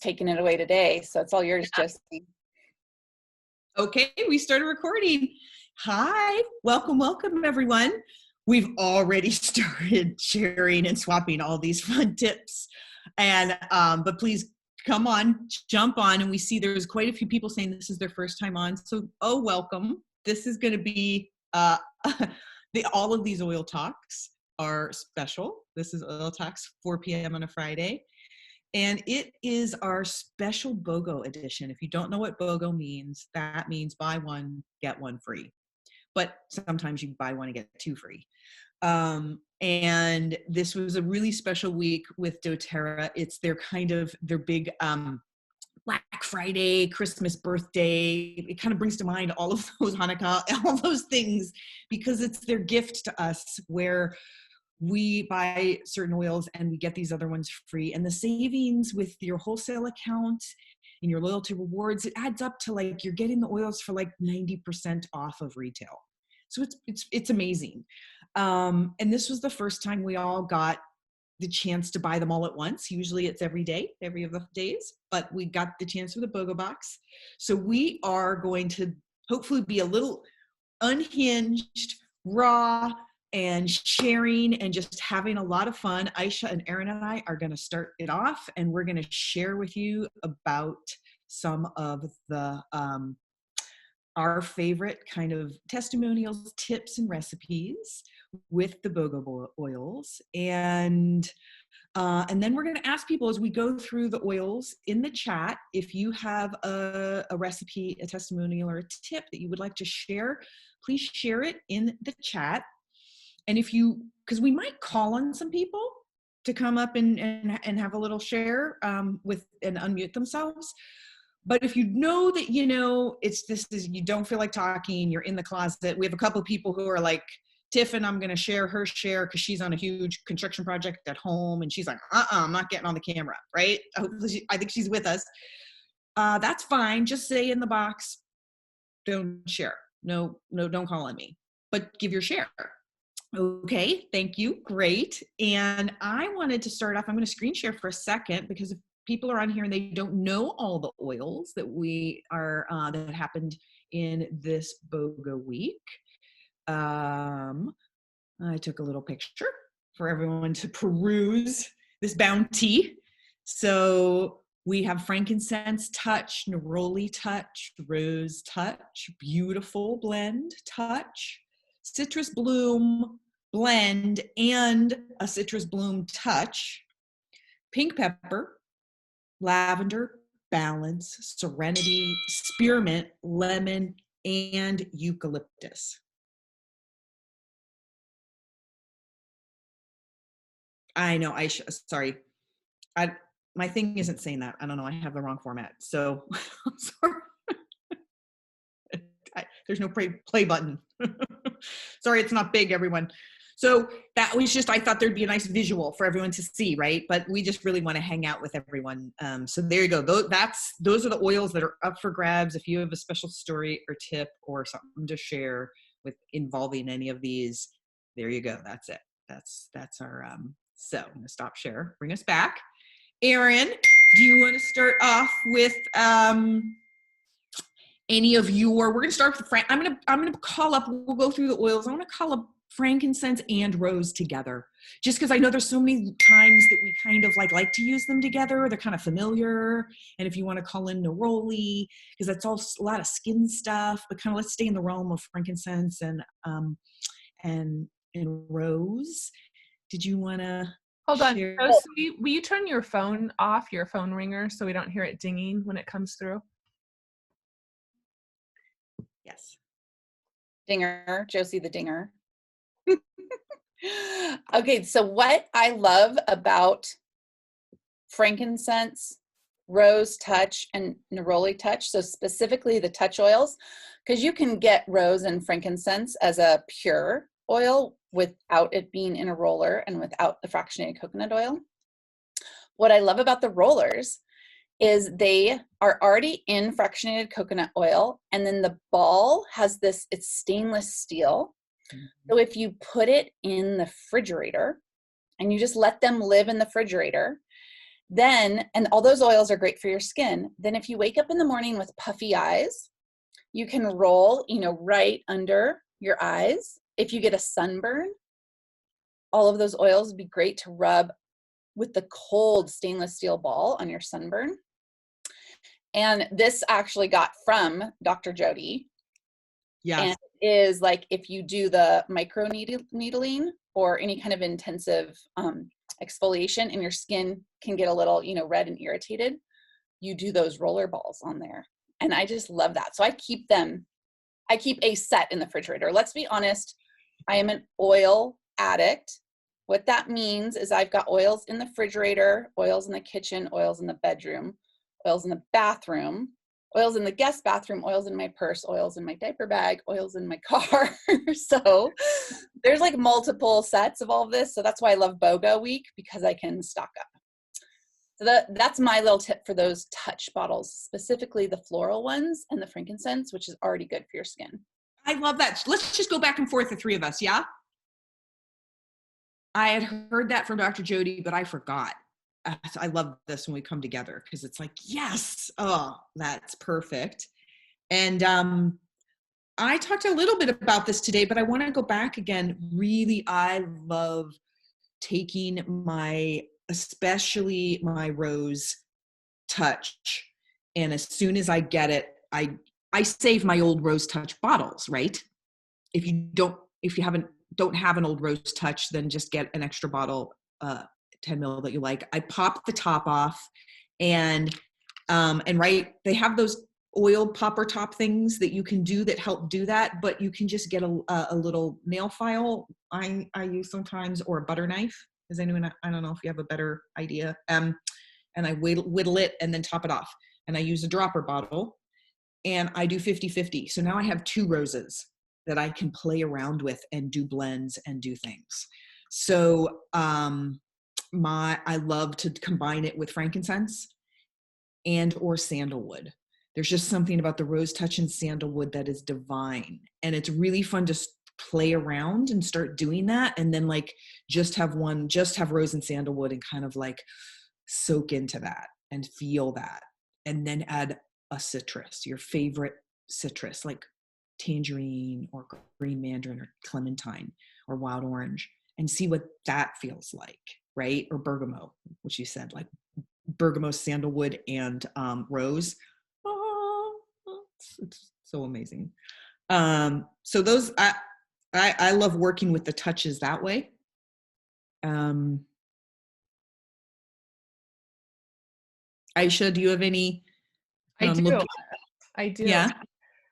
taking it away today. So it's all yours, Josie. Okay, we started recording. Hi, welcome everyone. We've already started sharing and swapping all these fun tips. And but please come on, jump on. And we see there's quite a few people saying this is their first time on. So, welcome. This is going to be all of these oil talks are special. This is Oil Talks 4 p.m. on a Friday. And it is our special BOGO edition. If you don't know what BOGO means, that means buy one, get one free. But sometimes you buy one and get two free. And this was a really special week with doTERRA. It's their big Black Friday, Christmas, birthday. It kind of brings to mind all of those Hanukkah, all those things, because it's their gift to us where we buy certain oils and we get these other ones free. And the savings with your wholesale account and your loyalty rewards, it adds up to like you're getting the oils for like 90% off of retail. So it's amazing. And this was the first time we all got the chance to buy them all at once. Usually it's every other days, but we got the chance with the BOGO box. So we are going to hopefully be a little unhinged, raw, and sharing and just having a lot of fun. Aisha and Erin and I are going to start it off, and we're going to share with you about some of the our favorite kind of testimonials, tips, and recipes with the BOGO oils. And then we're going to ask people as we go through the oils in the chat, if you have a recipe, a testimonial, or a tip that you would like to share, please share it in the chat. And because we might call on some people to come up and have a little share and unmute themselves. But if you know that, you don't feel like talking, you're in the closet. We have a couple of people who are like, Tiffin, I'm going to share her share because she's on a huge construction project at home. And she's like, I'm not getting on the camera, right? I think she's with us. That's fine. Just say in the box, don't share. No, don't call on me, but give your share. Okay, thank you. Great. And I wanted to start off, I'm going to screen share for a second because if people are on here and they don't know all the oils that we are, that happened in this BOGO week. I took a little picture for everyone to peruse this bounty. So we have frankincense touch, neroli touch, rose touch, beautiful blend touch, citrus bloom blend and a citrus bloom touch, pink pepper, lavender, balance, serenity, spearmint, lemon, and eucalyptus. I know, sorry. My thing isn't saying that. I don't know. I have the wrong format. So I'm sorry. There's no play button. Sorry, it's not big, everyone. So that was just, I thought there'd be a nice visual for everyone to see, right? But we just really want to hang out with everyone. So there you go. Those are the oils that are up for grabs. If you have a special story or tip or something to share with involving any of these, there you go. That's it. That's our, so I'm going to stop share, bring us back. Erin, do you want to start off with, any of we're going to start with I'm going to call up, we'll go through the oils. I want to call up frankincense and rose together, just because I know there's so many times that we kind of like to use them together. They're kind of familiar. And if you want to call in neroli, because that's all a lot of skin stuff, but kind of let's stay in the realm of frankincense and rose. Did you want to hold on, Josie, will you turn your phone off, your phone ringer, so we don't hear it dinging when it comes through? Yes. Dinger, Josie the dinger. Okay, so what I love about frankincense, rose touch, and neroli touch, so specifically the touch oils, because you can get rose and frankincense as a pure oil without it being in a roller and without the fractionated coconut oil. What I love about the rollers is they are already in fractionated coconut oil, and then the ball has it's stainless steel. So if you put it in the refrigerator and you just let them live in the refrigerator, Then, and all those oils are great for your skin. Then if you wake up in the morning with puffy eyes, you can roll, right under your eyes. If you get a sunburn, all of those oils would be great to rub with the cold stainless steel ball on your sunburn. And this actually got from Dr. Jody. Yes. And it is like if you do the micro needling or any kind of intensive exfoliation and your skin can get a little, red and irritated, you do those roller balls on there. And I just love that. So I keep a set in the refrigerator. Let's be honest, I am an oil addict. What that means is I've got oils in the refrigerator, oils in the kitchen, oils in the bedroom, oils in the bathroom, oils in the guest bathroom, oils in my purse, oils in my diaper bag, oils in my car. So there's like multiple sets of all of this. So that's why I love BOGO week, because I can stock up. So that's my little tip for those touch bottles, specifically the floral ones and the frankincense, which is already good for your skin. I love that. Let's just go back and forth, the three of us. Yeah. I had heard that from Dr. Jody, but I forgot. I love this when we come together because it's like, yes, oh, that's perfect. And I talked a little bit about this today, but I want to go back again. Really, I love taking especially my rose touch. And as soon as I get it, I save my old rose touch bottles, right? If you don't have an old rose touch, then just get an extra bottle, 10 ml that you like. I pop the top off and right, they have those oil popper top things that you can do that help do that, but you can just get a little nail file I use sometimes, or a butter knife. Does anyone, I don't know if you have a better idea. And I whittle it and then top it off. And I use a dropper bottle and I do 50-50. So now I have 2 roses that I can play around with and do blends and do things. So I love to combine it with frankincense and or sandalwood. There's just something about the rose touch and sandalwood that is divine. And it's really fun to play around and start doing that. And then like just have rose and sandalwood and kind of like soak into that and feel that. And then add a citrus, your favorite citrus, like tangerine or green mandarin or clementine or wild orange, and see what that feels like, right? Or bergamot, which you said, like bergamot, sandalwood, and rose. Oh, it's so amazing. So those, I love working with the touches that way. Aisha, do you have any? I do. I do. Yeah.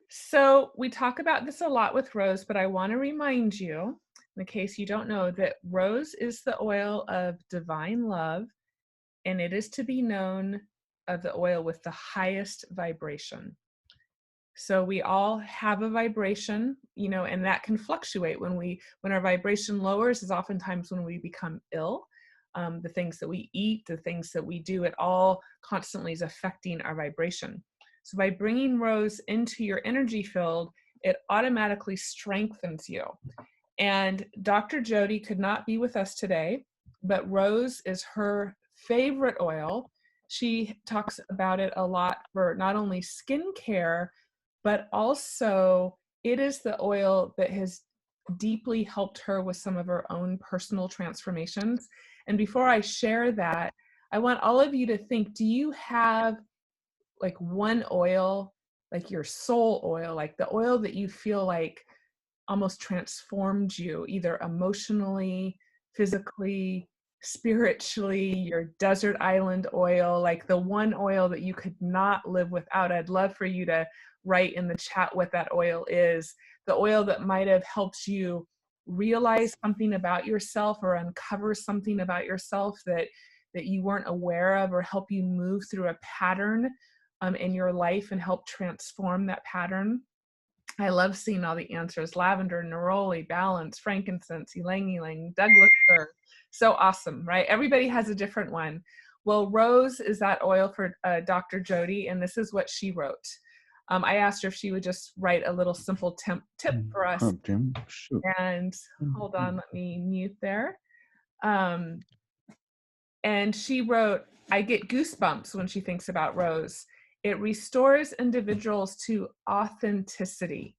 So we talk about this a lot with rose, but I want to remind you, in case you don't know, that rose is the oil of divine love, and it is to be known of the oil with the highest vibration. So we all have a vibration, and that can fluctuate. When our vibration lowers is oftentimes when we become ill. The things that we eat, the things that we do, it all constantly is affecting our vibration. So by bringing rose into your energy field, it automatically strengthens you. And Dr. Jody could not be with us today, but rose is her favorite oil. She talks about it a lot for not only skincare, but also it is the oil that has deeply helped her with some of her own personal transformations. And before I share that, I want all of you to think, do you have like one oil, like your soul oil, like the oil that you feel like almost transformed you, either emotionally, physically, spiritually, your desert island oil, like the one oil that you could not live without? I'd love for you to write in the chat what that oil is. The oil that might have helped you realize something about yourself or uncover something about yourself that you weren't aware of, or help you move through a pattern in your life and help transform that pattern. I love seeing all the answers: lavender, neroli, balance, frankincense, ylang ylang, Douglas fir. So awesome, right? Everybody has a different one. Well, rose is that oil for Dr. Jody, and this is what she wrote. I asked her if she would just write a little simple tip for us. Sure. And hold on, let me mute there. And she wrote, I get goosebumps when she thinks about rose. It restores individuals to authenticity.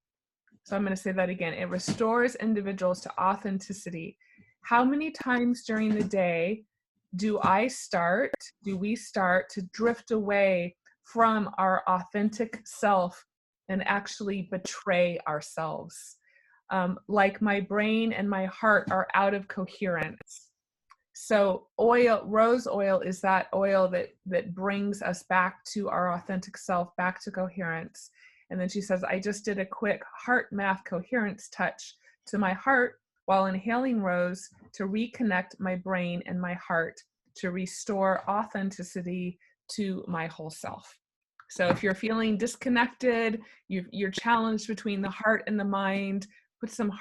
So I'm going to say that again. It restores individuals to authenticity. How many times during the day do we start to drift away from our authentic self and actually betray ourselves? Like my brain and my heart are out of coherence. So rose oil is that oil that brings us back to our authentic self, back to coherence. And then she says, I just did a quick heart math coherence touch to my heart while inhaling rose to reconnect my brain and my heart to restore authenticity to my whole self. So if you're feeling disconnected, you're challenged between the heart and the mind, put some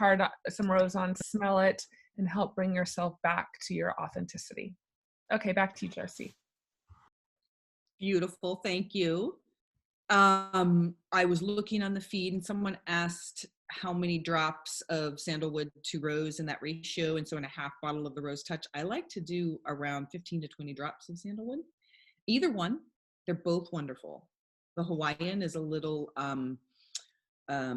rose on, smell it, and help bring yourself back to your authenticity. Okay, back to you, Josie. Beautiful, thank you. I was looking on the feed and someone asked how many drops of sandalwood to rose in that ratio, and so in a half bottle of the Rose Touch, I like to do around 15 to 20 drops of sandalwood. Either one, they're both wonderful. The Hawaiian is a little has a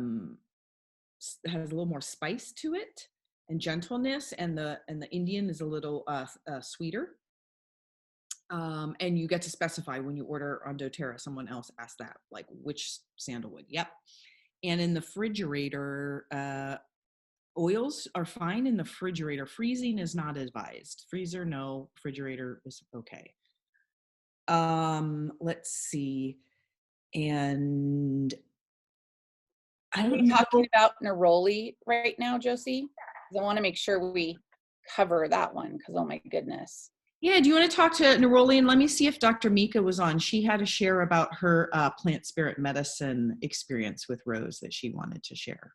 little more spice to it and gentleness, and the Indian is a little sweeter. And you get to specify when you order on doTERRA. Someone else asked that, like which sandalwood. Yep. And in the refrigerator, oils are fine in the refrigerator. Freezing is not advised. Freezer, no. Refrigerator is okay. Let's see. And I'm talking about neroli right now, Josie, because I want to make sure we cover that one, because oh my goodness. Yeah, do you want to talk to neroli? And let me see if Dr. Mika was on. She had to share about her plant spirit medicine experience with rose that she wanted to share.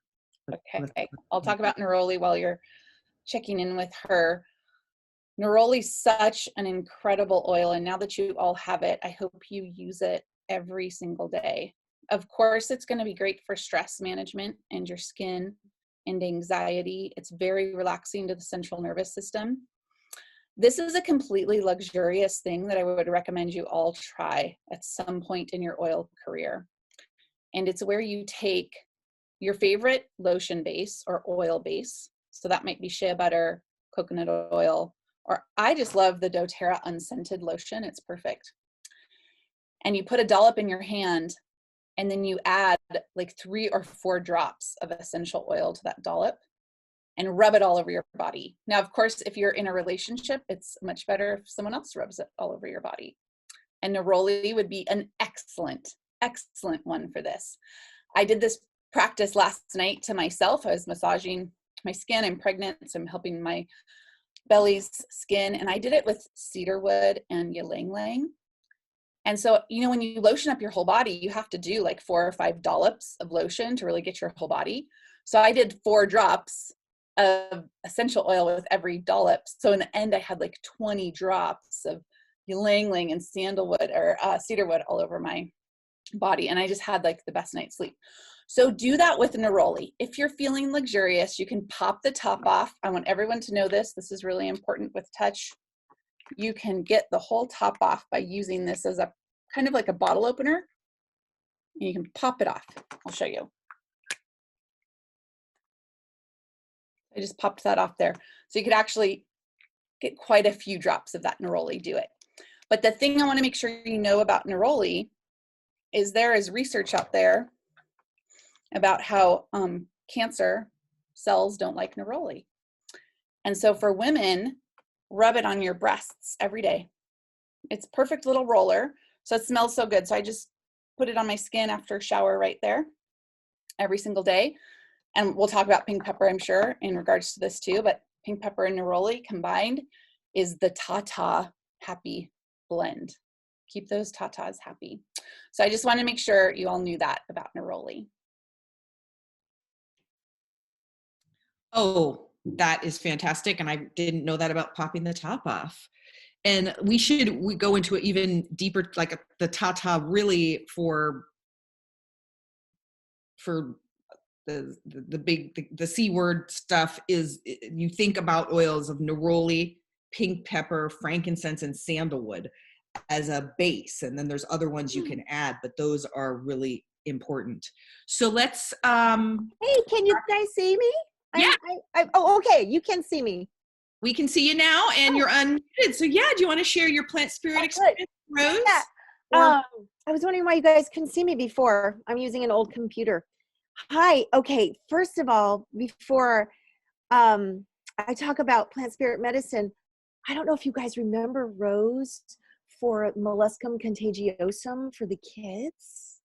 Okay, I'll talk about neroli while you're checking in with her. Neroli is such an incredible oil, and now that you all have it, I hope you use it every single day. Of course, it's going to be great for stress management and your skin and anxiety. It's very relaxing to the central nervous system. This is a completely luxurious thing that I would recommend you all try at some point in your oil career. And it's where you take your favorite lotion base or oil base. So that might be shea butter, coconut oil, or I just love the doTERRA unscented lotion. It's perfect. And you put a dollop in your hand, and then you add like 3 or 4 drops of essential oil to that dollop and rub it all over your body. Now, of course, if you're in a relationship, it's much better if someone else rubs it all over your body. And neroli would be an excellent, excellent one for this. I did this practice last night to myself. I was massaging my skin. I'm pregnant, so I'm helping my belly's skin. And I did it with cedarwood and ylang ylang. And so, you know, when you lotion up your whole body, you have to do like 4 or 5 dollops of lotion to really get your whole body. So I did 4 drops of essential oil with every dollop. So in the end, I had like 20 drops of ylang ylang and sandalwood or cedarwood all over my body. And I just had like the best night's sleep. So do that with neroli. If you're feeling luxurious, you can pop the top off. I want everyone to know this. This is really important with touch. You can get the whole top off by using this as a kind of like a bottle opener. And you can pop it off. I'll show you. I just popped that off there. So you could actually get quite a few drops of that neroli, do it. But the thing I want to make sure you know about neroli is there is research out there about how cancer cells don't like neroli. And so for women, rub it on your breasts every day. It's perfect little roller. So it smells so good. So I just put it on my skin after a shower right there every single day. And we'll talk about pink pepper, I'm sure, in regards to this too, but pink pepper and neroli combined is the Tata happy blend. Keep those tatas happy. So I just want to make sure you all knew that about neroli. Oh, that is fantastic. And I didn't know that about popping the top off. And we go into it even deeper, like the tata really for the C word stuff is you think about oils of neroli, pink pepper, frankincense, and sandalwood. as a base, and then there's other ones you can add, but those are really important. So let's Hey, can you guys see me? Yeah. Oh, okay. You can see me. We can see you now, and you're unmuted. So yeah, do you want to share your plant spirit experience, Rose? Yeah. I was wondering why you guys couldn't see me before. I'm using an old computer. Hi. Okay. First of all, before I talk about plant spirit medicine, I don't know if you guys remember Rose for molluscum contagiosum for the kids.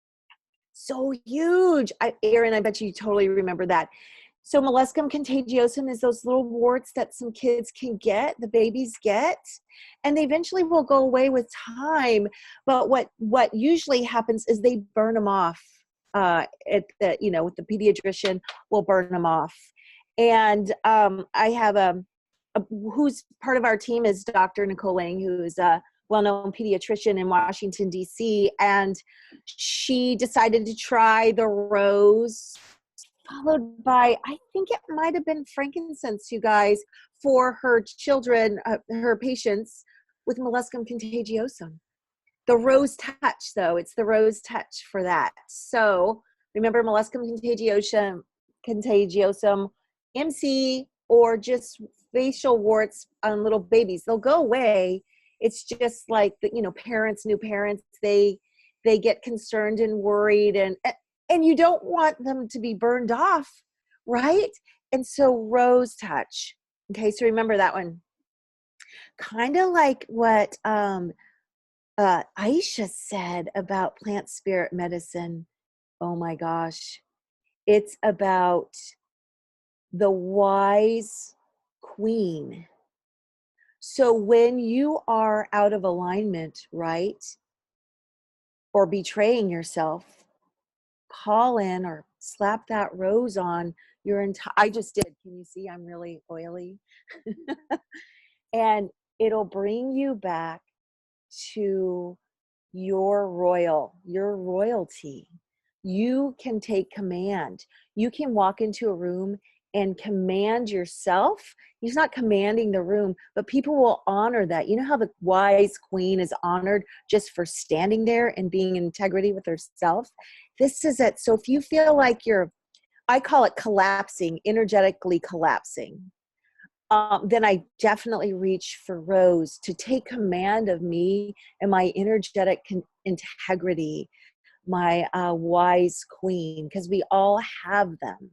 So huge. Erin, I bet you totally remember that. So molluscum contagiosum is those little warts that some kids can get, the babies get, and they eventually will go away with time. But what usually happens is they burn them off. With the pediatrician will burn them off. And I have who's part of our team is Dr. Nicole Lang, who's a well-known pediatrician in Washington, D.C., and she decided to try the rose, followed by, I think it might have been frankincense, you guys, for her children, her patients with molluscum contagiosum. The rose touch, though, it's the rose touch for that. So remember molluscum contagiosum, MC, or just facial warts on little babies. They'll go away. It's just like new parents, they get concerned and worried, and you don't want them to be burned off, right? And so rose touch. Okay, so remember that one. Kind of like what Aisha said about plant spirit medicine. Oh my gosh. It's about the wise queen. So when you are out of alignment, right, or betraying yourself, call in or slap that rose on your entire, I just did. Can you see I'm really oily? And it'll bring you back to your royalty. You can take command. You can walk into a room and command yourself. He's not commanding the room, but people will honor that. You know how the wise queen is honored just for standing there and being in integrity with herself? This is it. So if you feel like I call it collapsing, energetically collapsing, then I definitely reach for Rose to take command of me and my energetic integrity, my wise queen, because we all have them.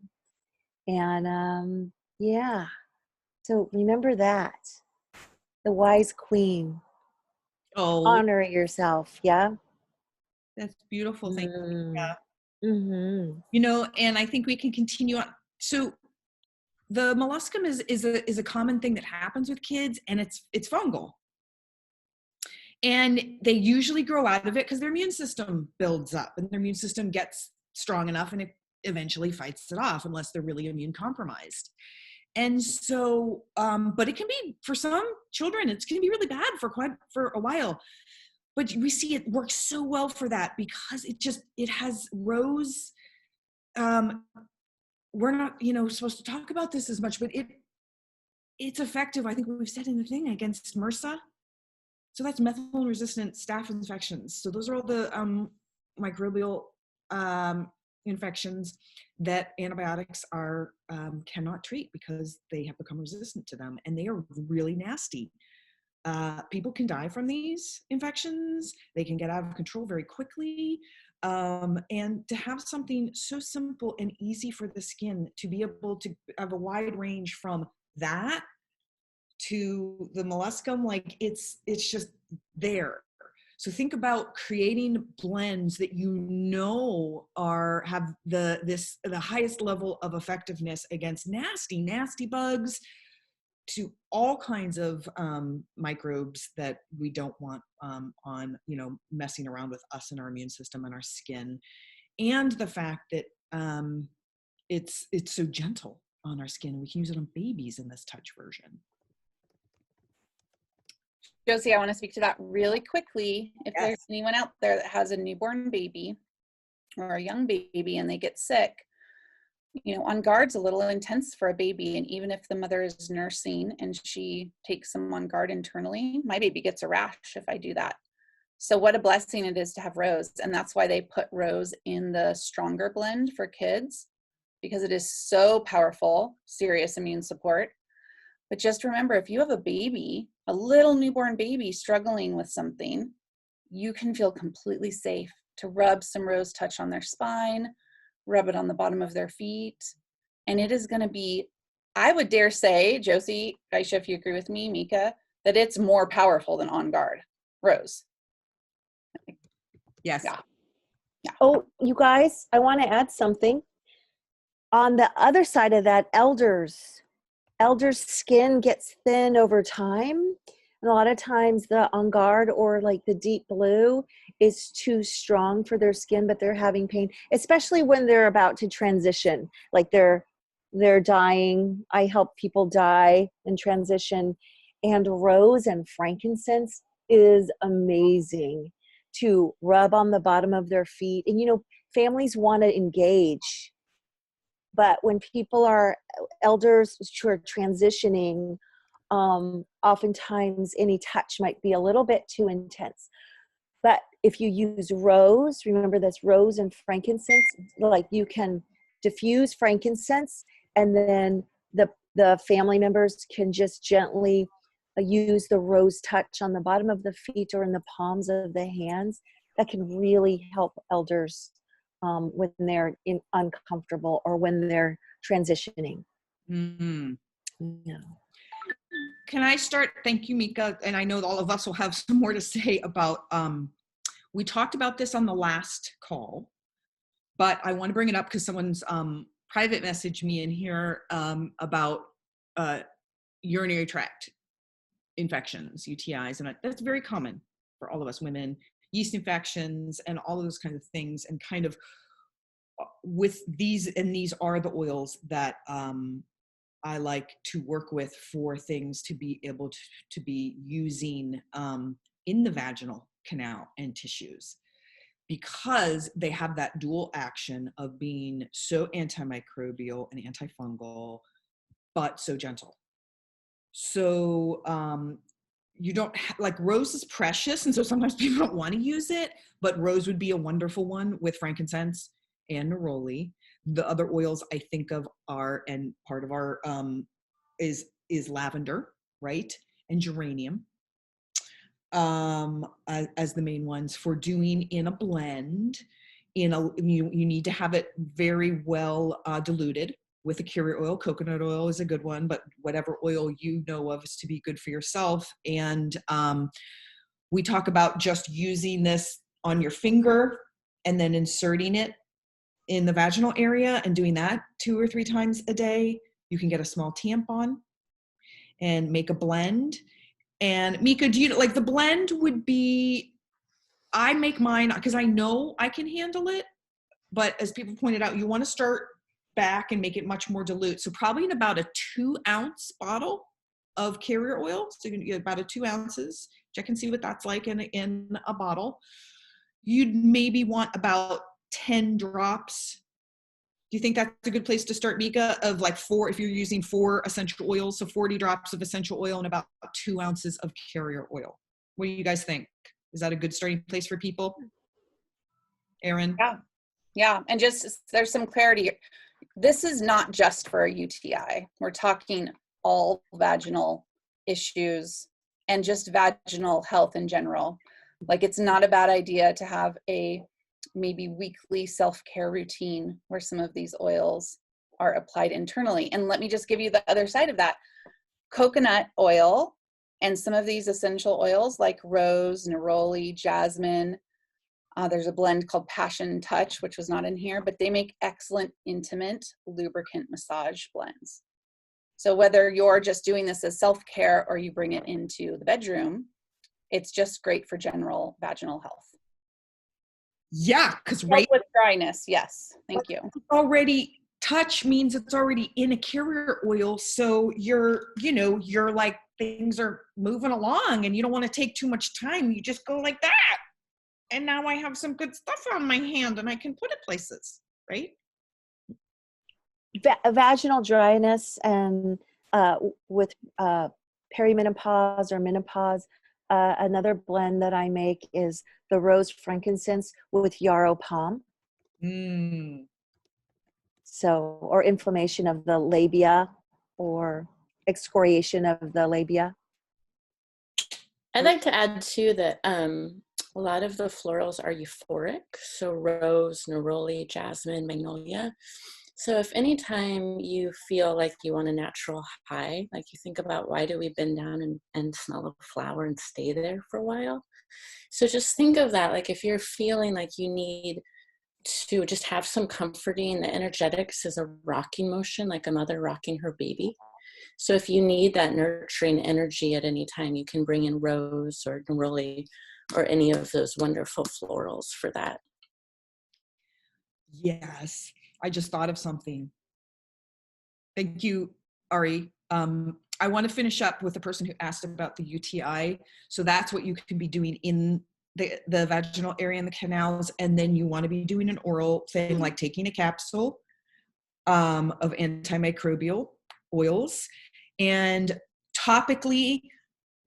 And yeah, so remember that, the wise queen. Oh, Honor yourself. Yeah. that's beautiful. Thank you. Yeah. Mm-hmm. And I think we can continue on. So the molluscum is a common thing that happens with kids, and it's fungal. And they usually grow out of it because their immune system builds up and their immune system gets strong enough, and it eventually fights it off unless they're really immune compromised. And so, but it can be, for some children, it's going to be really bad for a while. But we see it works so well for that because it has rose. We're not, supposed to talk about this as much, but it's effective. I think we've said in the thing against MRSA. So that's methicillin-resistant staph infections. So those are all the microbial infections that antibiotics cannot treat because they have become resistant to them, and they are really nasty. People can die from these infections. They can get out of control very quickly. And to have something so simple and easy for the skin to be able to have a wide range from that to the molluscum, like it's just there. So think about creating blends that have the highest level of effectiveness against nasty bugs, to all kinds of microbes that we don't want messing around with us and our immune system and our skin, and the fact that it's so gentle on our skin. We can use it on babies in this touch version. Josie, I want to speak to that really quickly. If Yes. there's anyone out there that has a newborn baby or a young baby and they get sick, On Guard's a little intense for a baby. And even if the mother is nursing and she takes them On Guard internally, my baby gets a rash if I do that. So what a blessing it is to have rose. And that's why they put rose in the stronger blend for kids, because it is so powerful, serious immune support. But just remember, if you have a baby, a little newborn baby struggling with something, you can feel completely safe to rub some rose touch on their spine, rub it on the bottom of their feet. And it is going to be, I would dare say, Josie, Aisha, if you agree with me, Mika, that it's more powerful than On Guard rose. Yes. Yeah. Oh, you guys, I want to add something. On the other side of that, elders' skin gets thin over time. And a lot of times the On Guard or like the deep blue is too strong for their skin, but they're having pain, especially when they're about to transition, like they're dying. I help people die and transition. And rose and frankincense is amazing to rub on the bottom of their feet. And, you know, families want to engage. But when people are elders who are transitioning, oftentimes any touch might be a little bit too intense. But if you use rose, remember that's rose and frankincense, like you can diffuse frankincense, and then the family members can just gently use the rose touch on the bottom of the feet or in the palms of the hands. That can really help elders when they're uncomfortable or when they're transitioning. Mm-hmm. Yeah. Can I start? Thank you, Mika. And I know all of us will have some more to say about, we talked about this on the last call, but I want to bring it up because someone's private messaged me in here about urinary tract infections, UTIs, and that's very common for all of us women, yeast infections and all of those kinds of things. And kind of with these, and these are the oils that I like to work with for things to be able to be using in the vaginal canal and tissues, because they have that dual action of being so antimicrobial and antifungal, but so gentle. So you don't like, rose is precious, and so sometimes people don't want to use it, but rose would be a wonderful one with frankincense and neroli. The other oils I think of are, and part of our is lavender, right, and geranium as the main ones for doing in a blend. You need to have it very well diluted with a carrier oil. Coconut oil is a good one, but whatever oil you know of is to be good for yourself. And we talk about just using this on your finger and then inserting it in the vaginal area and doing that 2 or 3 times a day. You can get a small tampon and make a blend. And Mika, do you like the blend would be, I make mine because I know I can handle it, but as people pointed out, you want to start back and make it much more dilute. So probably in about a 2-ounce bottle of carrier oil. So you can get about 2 ounces. Check and see what that's like in a bottle. You'd maybe want about 10 drops. Do you think that's a good place to start, Mika, of like 4, if you're using 4 essential oils, so 40 drops of essential oil and about 2 ounces of carrier oil? What do you guys think? Is that a good starting place for people? Erin? Yeah. And just, there's some clarity. This is not just for a UTI. We're talking all vaginal issues and just vaginal health in general. Like, it's not a bad idea to have a maybe weekly self-care routine where some of these oils are applied internally. And let me just give you the other side of that. Coconut oil and some of these essential oils like rose, neroli, jasmine. There's a blend called Passion Touch, which was not in here, but they make excellent intimate lubricant massage blends. So whether you're just doing this as self-care or you bring it into the bedroom, it's just great for general vaginal health. Yeah, because right with dryness, yes. Thank you. Already, touch means it's already in a carrier oil, so you're like, things are moving along and you don't want to take too much time. You just go like that. And now I have some good stuff on my hand and I can put it places, right? Vaginal dryness and with perimenopause or menopause, another blend that I make is the rose frankincense with yarrow palm. Mm. So, or inflammation of the labia or excoriation of the labia. I'd like to add too that a lot of the florals are euphoric, so rose, neroli, jasmine, magnolia. So if anytime you feel like you want a natural high, like you think about why do we bend down and smell a flower and stay there for a while? So just think of that, like if you're feeling like you need to just have some comforting, the energetics is a rocking motion, like a mother rocking her baby. So if you need that nurturing energy at any time, you can bring in rose or neroli or any of those wonderful florals for that. Yes, I just thought of something. Thank you, Ari. I want to finish up with the person who asked about the UTI. So that's what you can be doing in the vaginal area and the canals. And then you want to be doing an oral thing like taking a capsule of antimicrobial oils. And topically,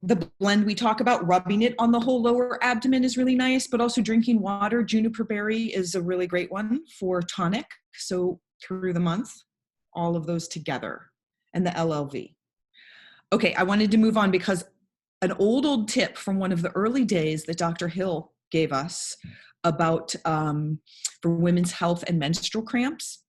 the blend we talk about, rubbing it on the whole lower abdomen is really nice, but also drinking water. Juniper berry is a really great one for tonic. So through the month, all of those together, and the LLV. Okay, I wanted to move on because an old tip from one of the early days that Dr. Hill gave us about for women's health and menstrual cramps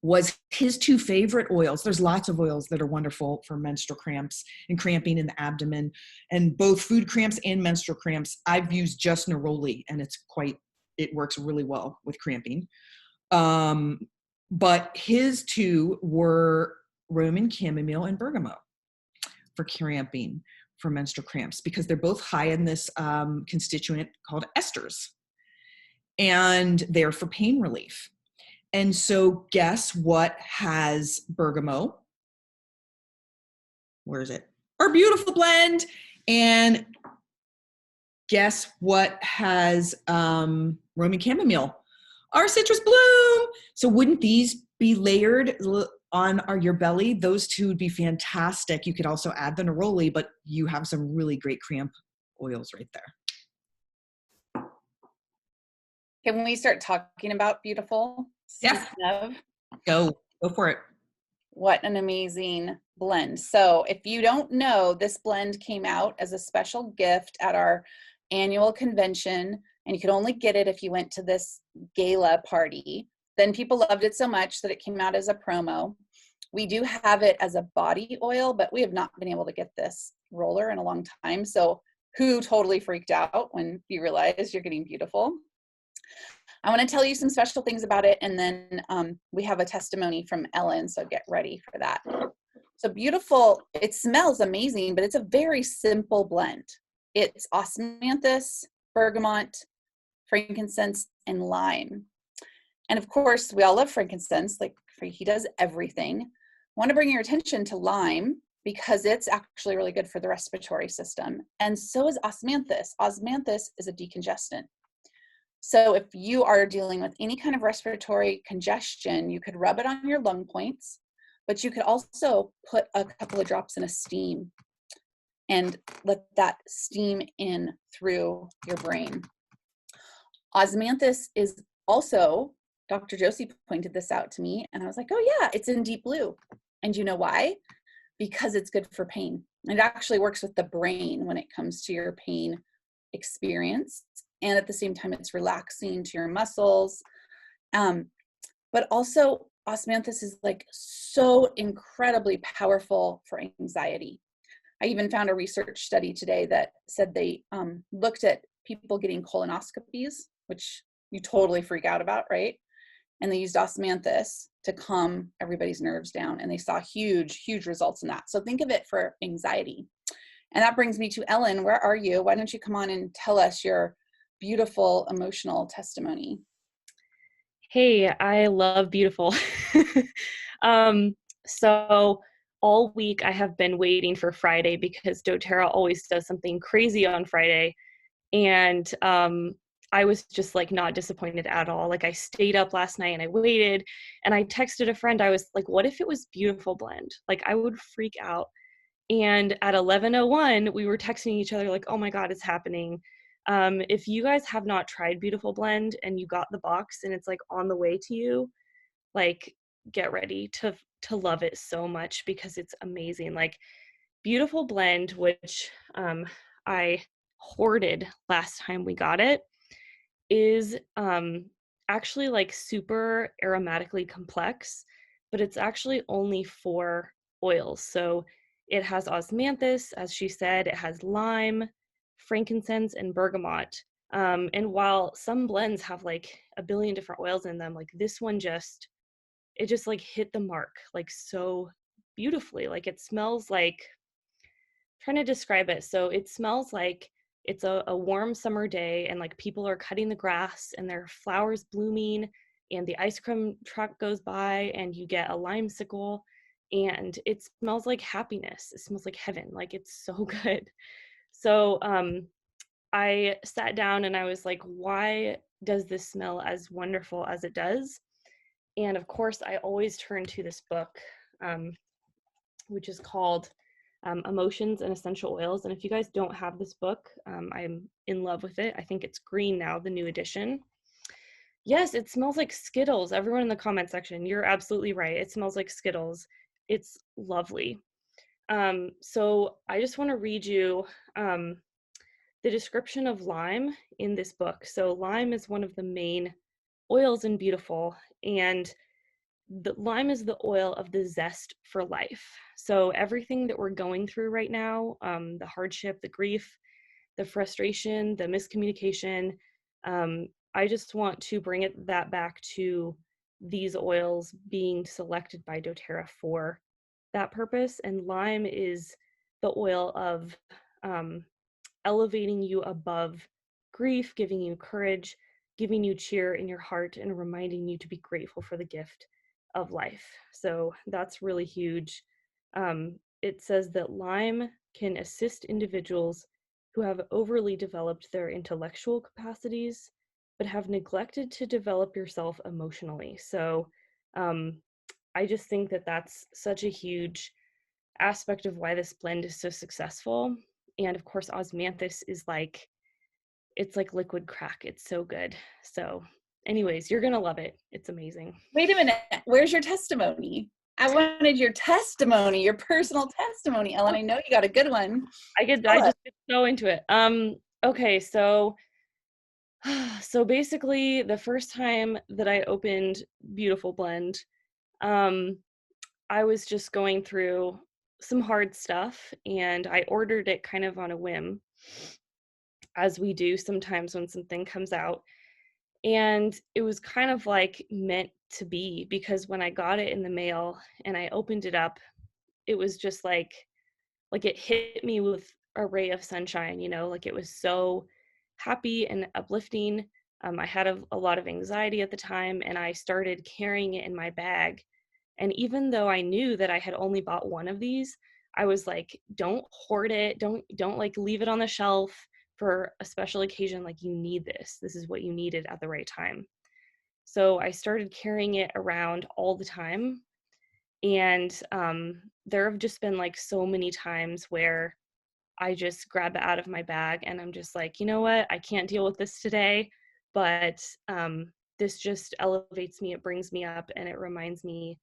was his two favorite oils. There's lots of oils that are wonderful for menstrual cramps and cramping in the abdomen, and both food cramps and menstrual cramps. I've used just neroli, and it works really well with cramping. But his two were Roman chamomile and bergamot for cramping, for menstrual cramps, because they're both high in this constituent called esters, and they're for pain relief. And so guess what has bergamot? Where is it? Our beautiful blend. And guess what has Roman chamomile? Our citrus bloom. So wouldn't these be layered on your belly? Those two would be fantastic. You could also add the neroli, but you have some really great cramp oils right there. Can we start talking about beautiful? Yeah. Of? Go for it. What an amazing blend. So if you don't know, this blend came out as a special gift at our annual convention, and you could only get it if you went to this gala party. Then people loved it so much that it came out as a promo. We do have it as a body oil, but we have not been able to get this roller in a long time. So who totally freaked out when you realize you're getting beautiful? I want to tell you some special things about it, and then we have a testimony from Ellen, so get ready for that. So beautiful, it smells amazing, but it's a very simple blend. It's osmanthus, bergamot, frankincense, and lime. And of course, we all love frankincense, like he does everything. I want to bring your attention to lime because it's actually really good for the respiratory system, and so is osmanthus. Osmanthus is a decongestant. So if you are dealing with any kind of respiratory congestion, you could rub it on your lung points, but you could also put a couple of drops in a steam and let that steam in through your brain. Osmanthus is also, Dr. Josie pointed this out to me, and I was like, oh yeah, it's in deep blue. And you know why? Because it's good for pain. It actually works with the brain when it comes to your pain experience. And at the same time, it's relaxing to your muscles. But also, osmanthus is like so incredibly powerful for anxiety. I even found a research study today that said they looked at people getting colonoscopies, which you totally freak out about, right? And they used osmanthus to calm everybody's nerves down, and they saw huge, huge results in that. So think of it for anxiety. And that brings me to Ellen. Where are you? Why don't you come on and tell us your beautiful emotional testimony? Hey, I love beautiful. So all week I have been waiting for Friday because doTERRA always does something crazy on Friday. And I was just like not disappointed at all. Like I stayed up last night and I waited, and I texted a friend. I was like, what if it was beautiful blend? Like I would freak out. And at 11:01, we were texting each other like, oh my God, it's happening. If you guys have not tried Beautiful Blend and you got the box and it's like on the way to you, like get ready to love it so much because it's amazing. Like Beautiful Blend, which I hoarded last time we got it, is actually like super aromatically complex, but it's actually only 4 oils. So it has osmanthus, as she said, it has lime, frankincense, and bergamot. And while some blends have like a billion different oils in them, like this one it just like hit the mark like so beautifully. Like it smells like, trying to describe it. So it smells like it's a warm summer day and like people are cutting the grass and there are flowers blooming and the ice cream truck goes by and you get a limesicle and it smells like happiness. It smells like heaven. Like it's so good. So I sat down and I was like, why does this smell as wonderful as it does? And of course, I always turn to this book, which is called Emotions and Essential Oils. And if you guys don't have this book, I'm in love with it. I think it's green now, the new edition. Yes, it smells like Skittles. Everyone in the comment section, you're absolutely right. It smells like Skittles. It's lovely. So I just want to read you the description of lime in this book. So lime is one of the main oils in Beautiful, and the lime is the oil of the zest for life. So everything that we're going through right now, the hardship, the grief, the frustration, the miscommunication, I just want to bring that back to these oils being selected by doTERRA for that purpose. And lime is the oil of elevating you above grief, giving you courage, giving you cheer in your heart, and reminding you to be grateful for the gift of life. So that's really huge. It says that lime can assist individuals who have overly developed their intellectual capacities, but have neglected to develop yourself emotionally. So I just think that that's such a huge aspect of why this blend is so successful. And of course, osmanthus is like, it's like liquid crack. It's so good. So anyways, you're gonna love it. It's amazing. Wait a minute. Where's your testimony? I wanted your testimony, your personal testimony, Ellen. I know you got a good one. I just get so into it. Okay, so basically the first time that I opened Beautiful Blend, I was just going through some hard stuff and I ordered it kind of on a whim, as we do sometimes when something comes out. And it was kind of like meant to be, because when I got it in the mail and I opened it up, it was just like it hit me with a ray of sunshine, you know, like it was so happy and uplifting. I had a lot of anxiety at the time and I started carrying it in my bag. And even though I knew that I had only bought one of these, I was like, don't hoard it. Don't like leave it on the shelf for a special occasion. Like, you need this. This is what you needed at the right time. So I started carrying it around all the time. And there have just been like so many times where I just grab it out of my bag and I'm just like, you know what? I can't deal with this today, but this just elevates me. It brings me up and it reminds me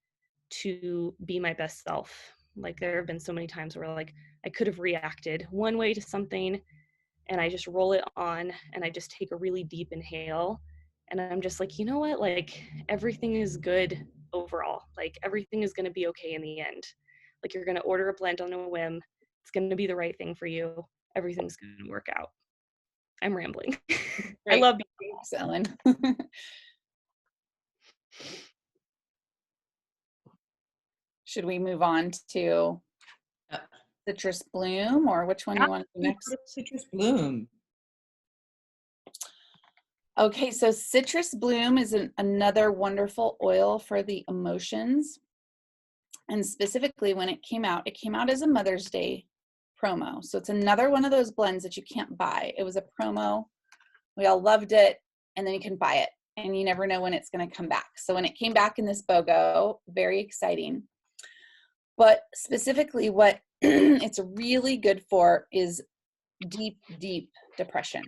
to be my best self. Like there have been so many times where like I could have reacted one way to something and I just roll it on and I just take a really deep inhale and I'm just like, you know what? Like everything is good overall. Like everything is going to be okay in the end. Like you're going to order a blend on a whim. It's going to be the right thing for you. Everything's going to work out. I'm rambling. I love being Thanks, Ellen. Should we move on to Citrus Bloom, or which one you want to do next? Citrus Bloom. Okay, so Citrus Bloom is another wonderful oil for the emotions. And specifically when it came out as a Mother's Day promo. So it's another one of those blends that you can't buy. It was a promo. We all loved it, and then you can buy it, and you never know when it's going to come back. So when it came back in this BOGO, very exciting. But specifically what it's really good for is deep, deep depression.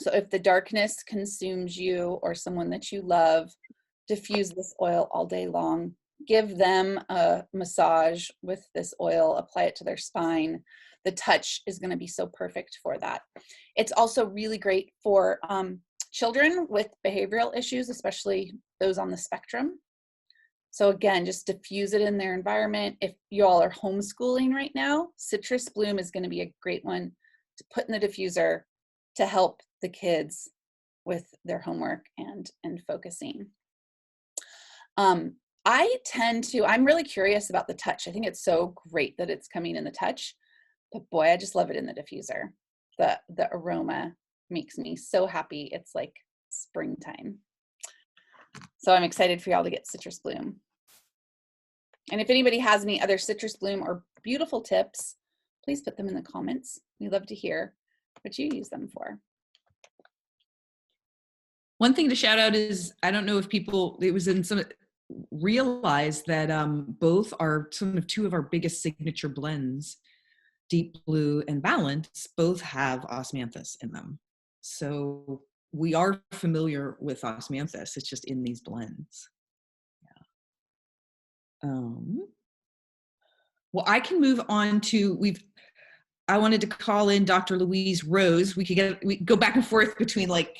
So if the darkness consumes you or someone that you love, diffuse this oil all day long. Give them a massage with this oil, apply it to their spine. The touch is going to be so perfect for that. It's also really great for children with behavioral issues, especially those on the spectrum. So again, just diffuse it in their environment. If you all are homeschooling right now, citrus bloom is going to be a great one to put in the diffuser to help the kids with their homework and focusing. I'm really curious about the touch. I think it's so great that it's coming in the touch, but boy, I just love it in the diffuser. The aroma makes me so happy. It's like springtime. So I'm excited for y'all to get citrus bloom. And if anybody has any other citrus bloom or beautiful tips, please put them in the comments. We love to hear what you use them for. One thing to shout out is, I don't know if people, it was in some, realize that both are sort of two of our biggest signature blends, Deep Blue and Balance, both have osmanthus in them. So we are familiar with osmanthus, it's just in these blends. Yeah. Well, I can move on to, I wanted to call in Dr. Louise Rose. We go back and forth between like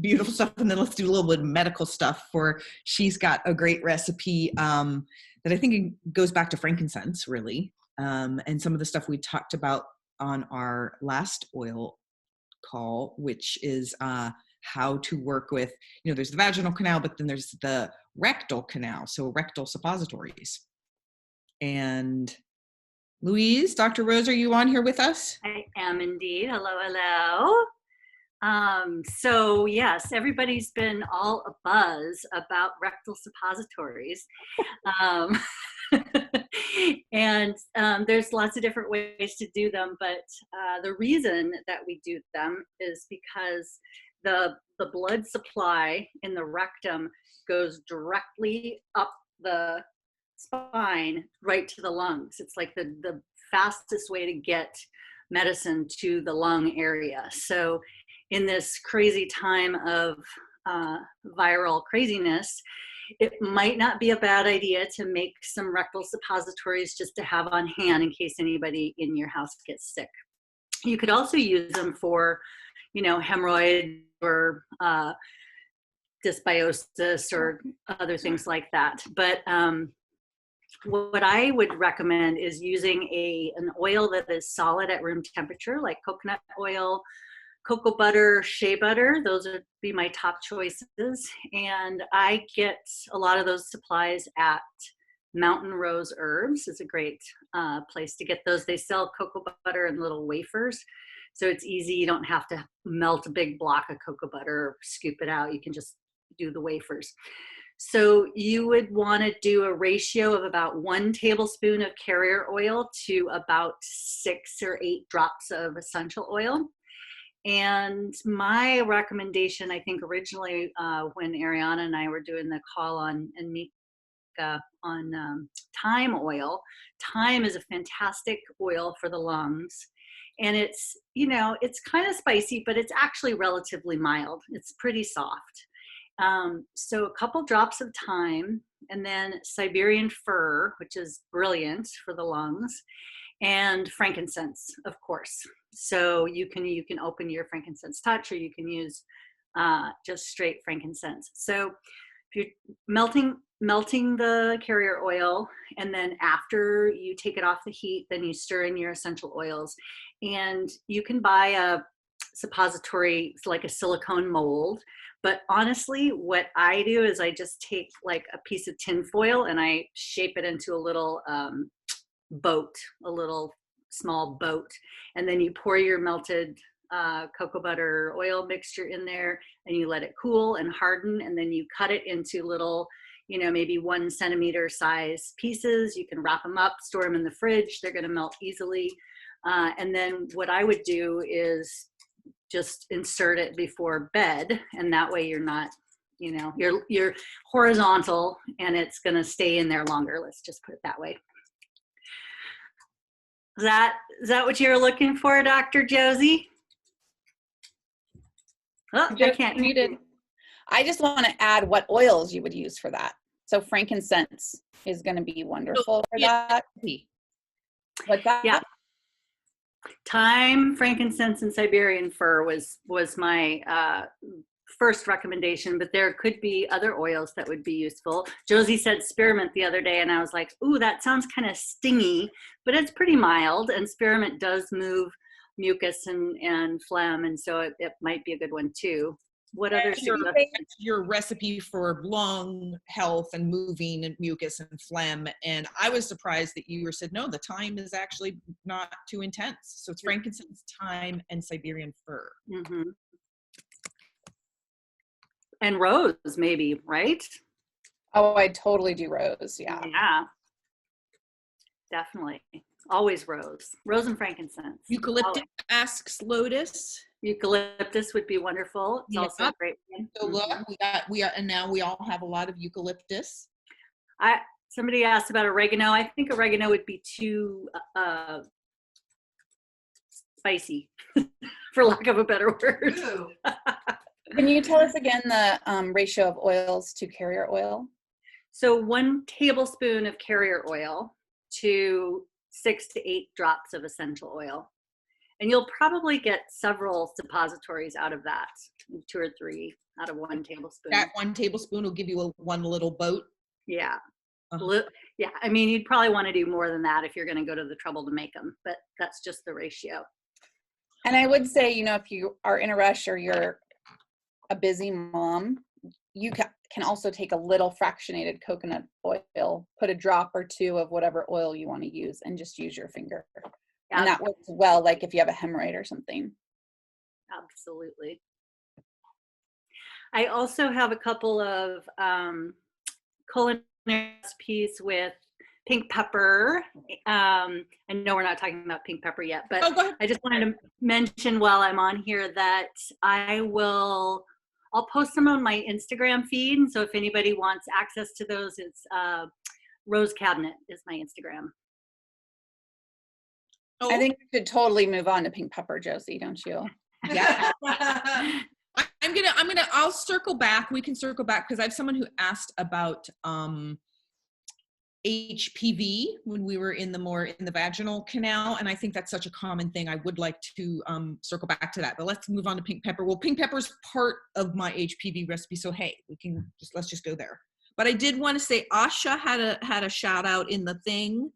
beautiful stuff, and then let's do a little bit of medical stuff. She's got a great recipe that I think goes back to frankincense, really, and some of the stuff we talked about on our last oil call, which is how to work with, there's the vaginal canal, but then there's the rectal canal, so rectal suppositories. And Louise, Dr. Rose, are you on here with us? I am indeed. Hello, hello. So yes, everybody's been all abuzz about rectal suppositories. And there's lots of different ways to do them, but the reason that we do them is because the blood supply in the rectum goes directly up the spine right to the lungs. It's like the fastest way to get medicine to the lung area. So in this crazy time of viral craziness, it might not be a bad idea to make some rectal suppositories just to have on hand in case anybody in your house gets sick. You could also use them for, hemorrhoid or dysbiosis or other things like that. But what I would recommend is using an oil that is solid at room temperature, like coconut oil, cocoa butter, shea butter. Those would be my top choices. And I get a lot of those supplies at Mountain Rose Herbs. It's a great place to get those. They sell cocoa butter in little wafers. So it's easy. You don't have to melt a big block of cocoa butter or scoop it out. You can just do the wafers. So you would want to do a ratio of about 1 tablespoon of carrier oil to about 6 or 8 drops of essential oil. And my recommendation, I think originally when Ariana and I were doing the call on and Mika on thyme oil, thyme is a fantastic oil for the lungs. And it's, it's kind of spicy, but it's actually relatively mild. It's pretty soft. So a couple drops of thyme, and then Siberian fir, which is brilliant for the lungs, and frankincense, of course. So you can open your frankincense touch, or you can use just straight frankincense. So if you're melting the carrier oil, and then after you take it off the heat, then you stir in your essential oils. And you can buy a suppository, like a silicone mold. But honestly, what I do is I just take like a piece of tin foil and I shape it into a little boat, a little small boat. And then you pour your melted cocoa butter oil mixture in there, and you let it cool and harden. And then you cut it into little, maybe 1 centimeter size pieces. You can wrap them up, store them in the fridge. They're going to melt easily. And then what I would do is just insert it before bed, and that way you're not, you're horizontal and it's going to stay in there longer. Let's just put it that way. Is that what you're looking for, Dr. Josie? Oh, I Just can't hear muted. you. I just want to add what oils you would use for that. So frankincense is going to be wonderful for that. What's that? Yeah. Thyme, frankincense, and Siberian fir was my first recommendation, but there could be other oils that would be useful. Josie said spearmint the other day, and I was like, ooh, that sounds kind of stingy, but it's pretty mild, and spearmint does move mucus and phlegm, and so it might be a good one too. What other suggestions? Your recipe for lung health and moving and mucus and phlegm. And I was surprised that you said, no, the thyme is actually not too intense. So it's frankincense, thyme, and Siberian fir. Mm-hmm. And rose, maybe, right? Oh, I totally do rose. Yeah. Yeah. Definitely. Always rose. Rose and frankincense. Eucalyptus, asks Lotus. Eucalyptus would be wonderful. It's also a great one. So look, and now we all have a lot of eucalyptus. Somebody asked about oregano. I think oregano would be too spicy, for lack of a better word. Can you tell us again the ratio of oils to carrier oil? So 1 tablespoon of carrier oil to 6 to 8 drops of essential oil. And you'll probably get several suppositories out of that, 2 or 3 out of 1 tablespoon. That 1 tablespoon will give you one little boat. Yeah. Yeah. I mean, you'd probably want to do more than that if you're going to go to the trouble to make them, but that's just the ratio. And I would say, if you are in a rush or you're a busy mom, you can also take a little fractionated coconut oil, put a drop or 2 of whatever oil you want to use, and just use your finger. Yeah. And that works well, like if you have a hemorrhoid or something. Absolutely. I also have a couple of culinary recipes with pink pepper. I know we're not talking about pink pepper yet, but I just wanted to mention while I'm on here that I'll post them on my Instagram feed. And so if anybody wants access to those, it's Rose Cabinet is my Instagram. I think we should totally move on to pink pepper, Josie, don't you? Yeah. I'll circle back. We can circle back because I have someone who asked about HPV when we were in the vaginal canal. And I think that's such a common thing. I would like to circle back to that, but let's move on to pink pepper. Well, pink pepper is part of my HPV recipe. So, hey, let's just go there. But I did want to say Asha had a shout out in the thing.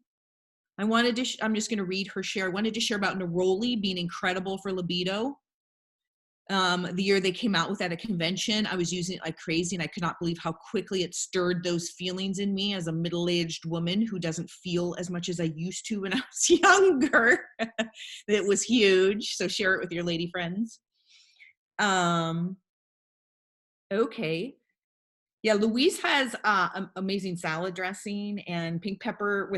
I'm just going to read her share. I wanted to share about neroli being incredible for libido. The year they came out with at a convention, I was using it like crazy, and I could not believe how quickly it stirred those feelings in me as a middle-aged woman who doesn't feel as much as I used to when I was younger. It was huge. So share it with your lady friends. Okay. Yeah, Louise has amazing salad dressing and pink pepper,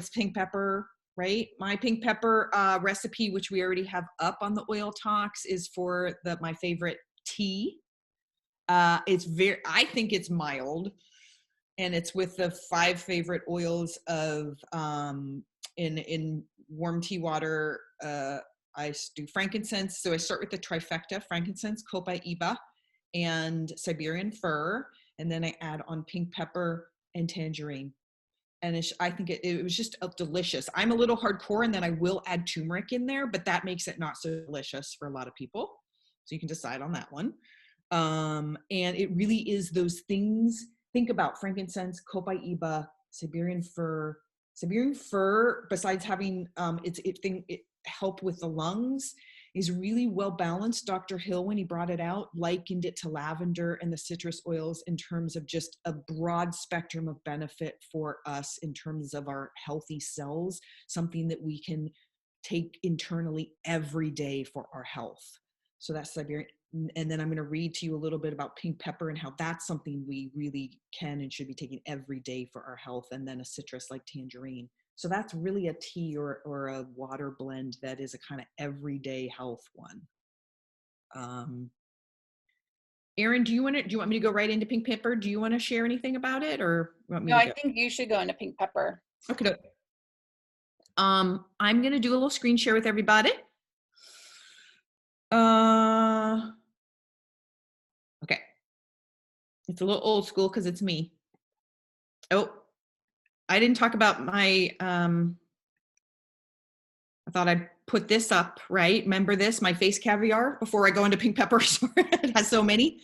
right? My pink pepper recipe, which we already have up on the Oil Talks, is for my favorite tea. I think it's mild, and it's with the 5 favorite oils of in warm tea water. I do frankincense, so I start with the trifecta: frankincense, copaiba, and Siberian fir, and then I add on pink pepper and tangerine. And I think it was just delicious. I'm a little hardcore, and then I will add turmeric in there, but that makes it not so delicious for a lot of people. So you can decide on that one. And it really is those things. Think about frankincense, copaiba, Siberian fir. Siberian fir, besides having it help with the lungs, is really well balanced. Dr. Hill, when he brought it out, likened it to lavender and the citrus oils in terms of just a broad spectrum of benefit for us in terms of our healthy cells, something that we can take internally every day for our health. So that's Siberian. And then I'm going to read to you a little bit about pink pepper and how that's something we really can and should be taking every day for our health, and then a citrus like tangerine. So that's really a tea or a water blend that is a kind of everyday health one. Erin, do you want me to go right into pink pepper? Do you want to share anything about it, or want me No, to I think you should go into pink pepper. Okay. I'm going to do a little screen share with everybody. Okay. It's a little old school because it's me. Oh, I didn't talk about my, I thought I'd put this up, right? Remember this, my face caviar, before I go into pink peppers. It has so many.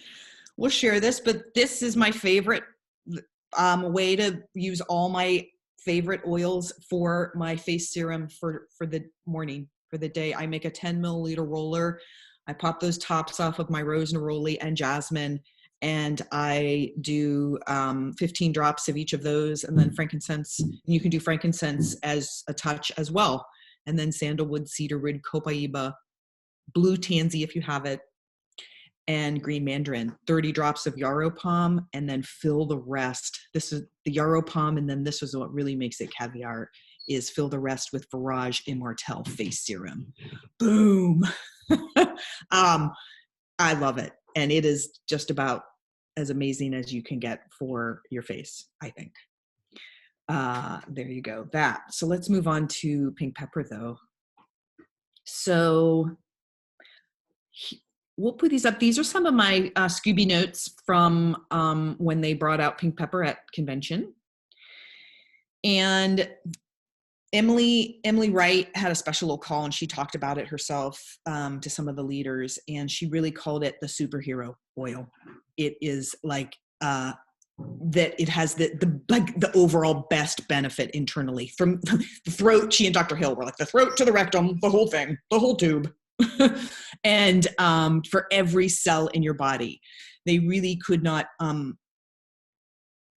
We'll share this, but this is my favorite way to use all my favorite oils for my face serum for the morning, for the day. I make a 10 milliliter roller. I pop those tops off of my rose neroli and jasmine, and I do 15 drops of each of those, and then frankincense. You can do frankincense as a touch as well, and then sandalwood, cedarwood, copaiba, blue tansy if you have it, and green mandarin. 30 drops of yarrow palm, and then fill the rest. This is the yarrow palm, and then this is what really makes it caviar, is fill the rest with Virage Immortelle face serum. Boom. I love it, and it is just about as amazing as you can get for your face, I think. There you go. So let's move on to pink pepper though. So we'll put these up. These are some of my Scooby notes from when they brought out pink pepper at convention. And Emily Wright had a special little call, and she talked about it herself to some of the leaders, and she really called it the superhero oil. It is like that it has the overall best benefit internally. From the throat, she and Dr. Hill were like, the throat to the rectum, the whole thing, the whole tube. And for every cell in your body. They really could not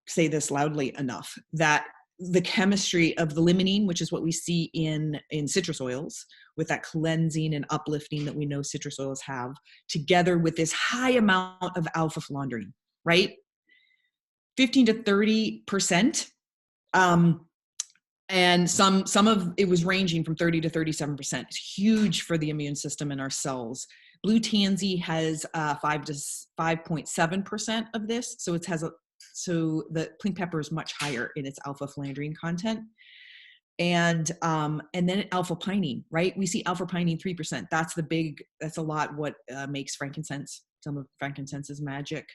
say this loudly enough, that the chemistry of the limonene, which is what we see in citrus oils, with that cleansing and uplifting that we know citrus oils have, together with this high amount of alpha flavonoid, right? 15 to 30%. And some of it was ranging from 30 to 37%. It's huge for the immune system and our cells. Blue tansy has 5 to 5.7% of this, so so the pink pepper is much higher in its alpha flavonoid content. And then alpha pinene, right? We see alpha pinene 3%. That's a lot what makes frankincense, some of frankincense's magic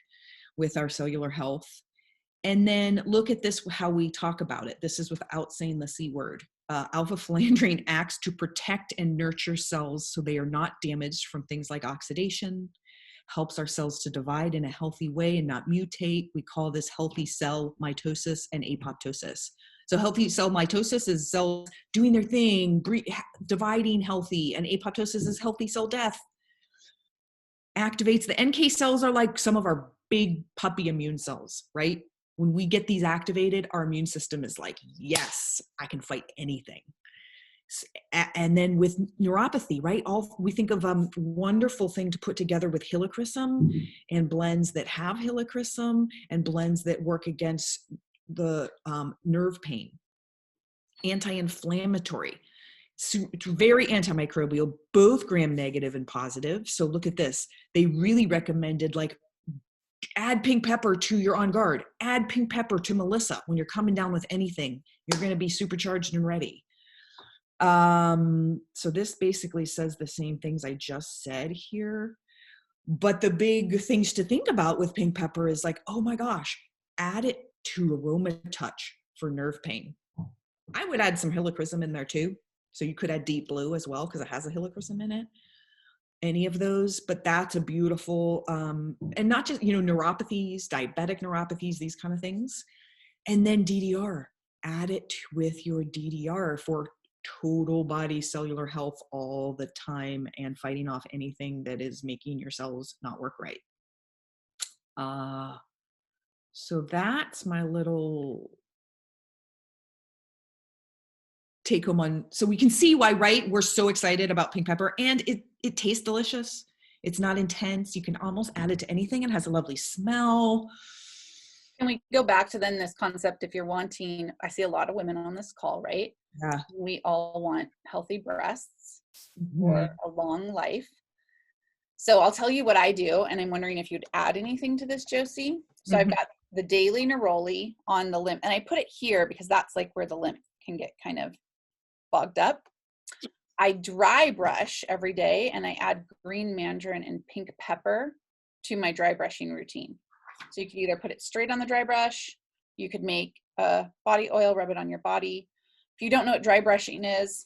with our cellular health. And then look at this, how we talk about it. This is without saying the C word. Alpha flavonoid acts to protect and nurture cells so they are not damaged from things like oxidation, helps our cells to divide in a healthy way and not mutate. We call this healthy cell mitosis and apoptosis. So healthy cell mitosis is cells doing their thing, dividing healthy, and apoptosis is healthy cell death. Activates the NK cells are like some of our big puppy immune cells, right? When we get these activated, our immune system is like, yes, I can fight anything. And then with neuropathy, right? We think of a wonderful thing to put together with helichrysum and blends that have helichrysum and blends that work against the nerve pain. Anti-inflammatory, it's very antimicrobial, both gram-negative and positive. So look at this. They really recommended, like, add pink pepper to your On Guard. Add pink pepper to Melissa when you're coming down with anything. You're going to be supercharged and ready. So this basically says the same things I just said here. But the big things to think about with pink pepper is like, oh my gosh, add it to Aroma Touch for nerve pain. I would add some helichrysum in there too. So you could add deep blue as well because it has a helichrysum in it. Any of those, but that's a beautiful, and not just, neuropathies, diabetic neuropathies, these kind of things. And then DDR, add it with your DDR for total body cellular health all the time and fighting off anything that is making your cells not work right. So that's my little take home on, so we can see why, right? We're so excited about pink pepper, and it tastes delicious. It's not intense. You can almost add it to anything. It has a lovely smell. Can we go back to then this concept, if you're wanting, I see a lot of women on this call, right? Yeah. We all want healthy breasts for a long life. So I'll tell you what I do, and I'm wondering if you'd add anything to this, Josie. So I've got the daily neroli on the lymph, and I put it here because that's like where the lymph can get kind of bogged up. I dry brush every day, and I add green mandarin and pink pepper to my dry brushing routine. So you could either put it straight on the dry brush, you could make a body oil, rub it on your body. If you don't know what dry brushing is,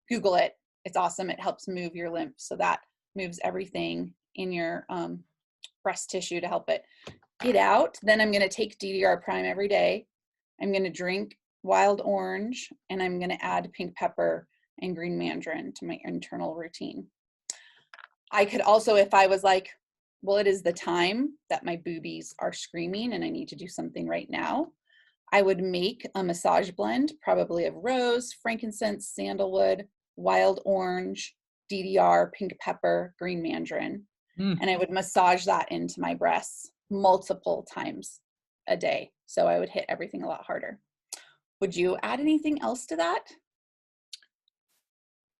Google it. It's awesome. It helps move your lymph. So that moves everything in your breast tissue to help it get out. Then I'm going to take DDR Prime every day. I'm going to drink wild orange, and I'm going to add pink pepper and green mandarin to my internal routine. I could also, if I was like, well, it is the time that my boobies are screaming and I need to do something right now, I would make a massage blend, probably of rose, frankincense, sandalwood, wild orange, DDR, pink pepper, green mandarin. And I would massage that into my breasts multiple times a day. So I would hit everything a lot harder. Would you add anything else to that?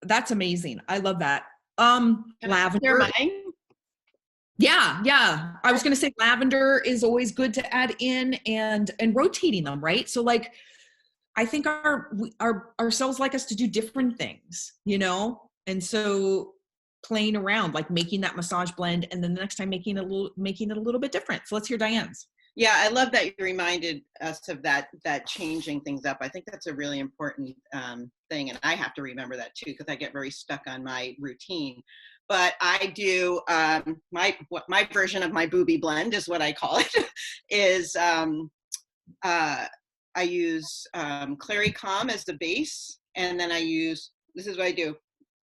That's amazing. I love that. Can I Lavender. share mine? Yeah. I was going to say lavender is always good to add in, and rotating them, right? So like, I think our cells like us to do different things, you know? And so playing around, like making that massage blend, and then the next time making it a little bit different. So let's hear Diane's. Yeah, I love that you reminded us of that changing things up. I think that's a really important thing, and I have to remember that too, because I get very stuck on my routine. But I do my version of my booby blend is what I call it. Is I use Clary Calm as the base, and then this is what I do: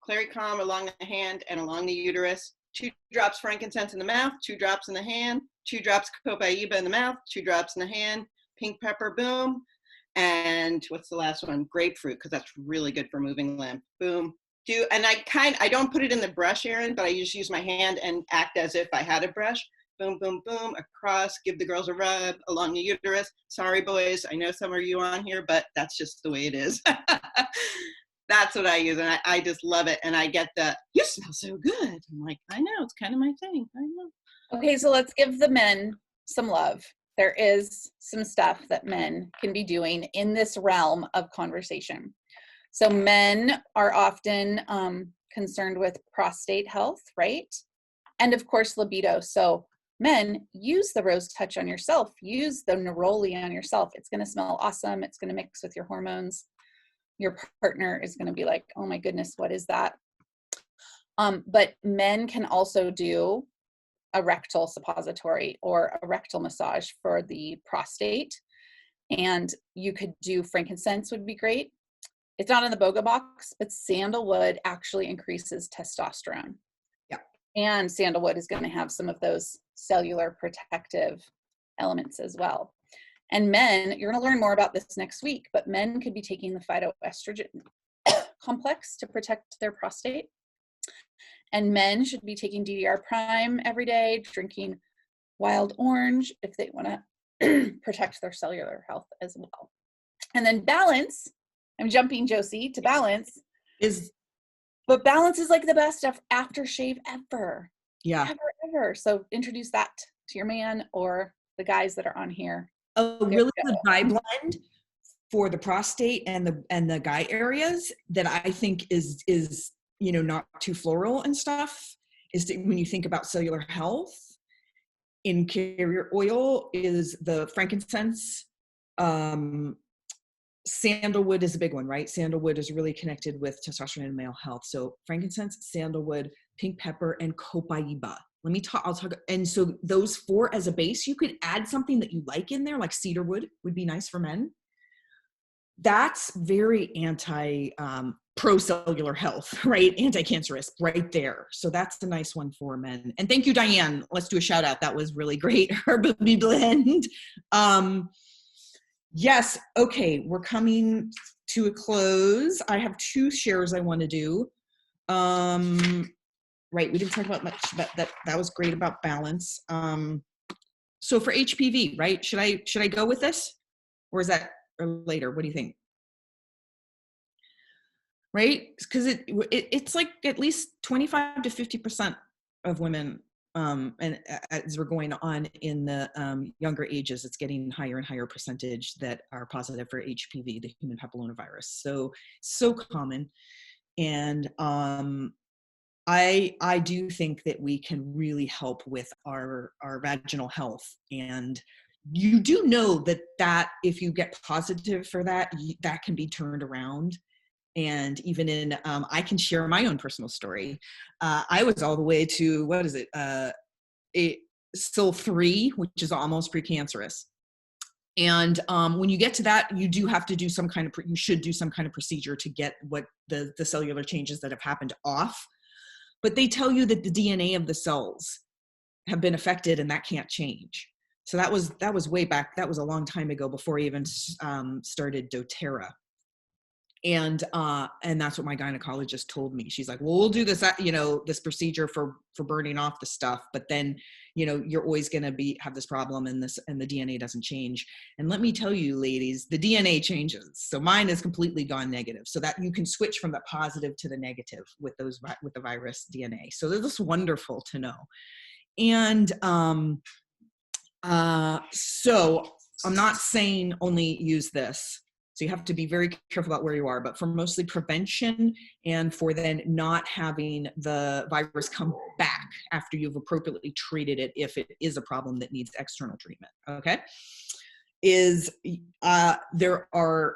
Clary Calm along the hand and along the uterus. 2 drops frankincense in the mouth, 2 drops in the hand, 2 drops copaiba in the mouth, 2 drops in the hand, pink pepper, boom. And what's the last one? Grapefruit, because that's really good for moving lymph. Boom. And I don't put it in the brush, Erin, but I just use my hand and act as if I had a brush. Boom, boom, boom, across, give the girls a rub along the uterus. Sorry, boys, I know some of you on here, but that's just the way it is. That's what I use, and I just love it. And I get you smell so good. I'm like, I know, it's kind of my thing. I know. Okay, so let's give the men some love. There is some stuff that men can be doing in this realm of conversation. So men are often concerned with prostate health, right? And of course, libido. So men, use the rose touch on yourself. Use the neroli on yourself. It's going to smell awesome. It's going to mix with your hormones. Your partner is going to be like, oh my goodness, what is that? But men can also do a rectal suppository or a rectal massage for the prostate. And you could do frankincense would be great. It's not in the BOGO box, but sandalwood actually increases testosterone. Yeah. And sandalwood is going to have some of those cellular protective elements as well. And men, you're going to learn more about this next week, but men could be taking the phytoestrogen complex to protect their prostate. And men should be taking DDR Prime every day, drinking wild orange if they want to protect their cellular health as well. And then balance, I'm jumping, Josie, to balance. But balance is like the best aftershave ever. Yeah. Ever. So introduce that to your man or the guys that are on here. A really good dye blend for the prostate and the guy areas that I think is not too floral and stuff is when you think about cellular health in carrier oil is the frankincense. Sandalwood is a big one, right? Sandalwood is really connected with testosterone and male health. So frankincense, sandalwood, pink pepper, and copaiba. I'll talk. And so those 4 as a base, you could add something that you like in there, like cedarwood would be nice for men. That's very pro-cellular health, right? Anti-cancerous right there. So that's a nice one for men. And thank you, Diane. Let's do a shout out. That was really great. Her booby blend. Yes. Okay. We're coming to a close. I have 2 shares I want to do. Right. We didn't talk about much, but that was great about balance. So for HPV, right? Should I go with this, or is that later? What do you think? Right? Because it's like at least 25 to 50% of women and as we're going on in the younger ages, it's getting higher and higher percentage that are positive for HPV, the human papillomavirus. So common. And I do think that we can really help with our vaginal health. And you do know that if you get positive for that, that can be turned around. And even in, I can share my own personal story. I was all the way to, what is it? Still 3, which is almost precancerous. And when you get to that, you do have to do some kind of, you should do some kind of procedure to get what the cellular changes that have happened off. But they tell you that the DNA of the cells have been affected and that can't change. So that was way back. That was a long time ago before I even started doTERRA. And that's what my gynecologist told me. She's like, well, we'll do this, this procedure for burning off the stuff, but then, you're always going to have this problem and the DNA doesn't change. And let me tell you, ladies, the DNA changes. So mine is completely gone negative, so that you can switch from the positive to the negative with the virus DNA. So this is wonderful to know. And so I'm not saying only use this. So you have to be very careful about where you are, but for mostly prevention and for then not having the virus come back after you've appropriately treated it, if it is a problem that needs external treatment, okay? There are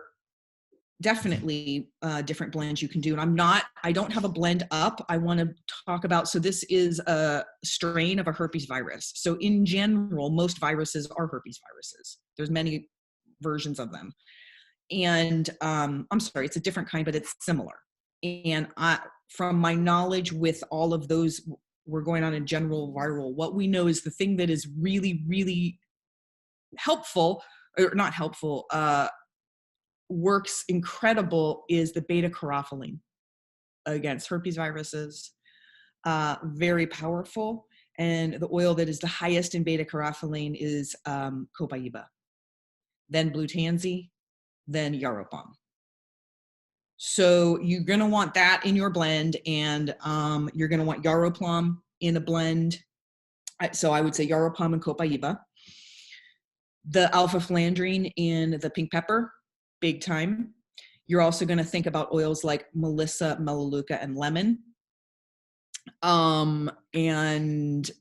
definitely different blends you can do. And I don't have a blend up. I want to talk about, so this is a strain of a herpes virus. So in general, most viruses are herpes viruses. There's many versions of them. And I'm sorry, it's a different kind, but it's similar. And from my knowledge with all of those, we're going on a general viral, what we know is the thing that is really, really helpful, or not helpful, works incredible, is the beta-carophylline against herpes viruses. Very powerful. And the oil that is the highest in beta-carophylline is copaiba, then blue tansy, then yarrow balm. So you're going to want that in your blend, and you're going to want yarrow plum in a blend. So I would say yarrow plum and copaiba. The alpha philandrine in the pink pepper, big time. You're also going to think about oils like melissa, melaleuca, and lemon. And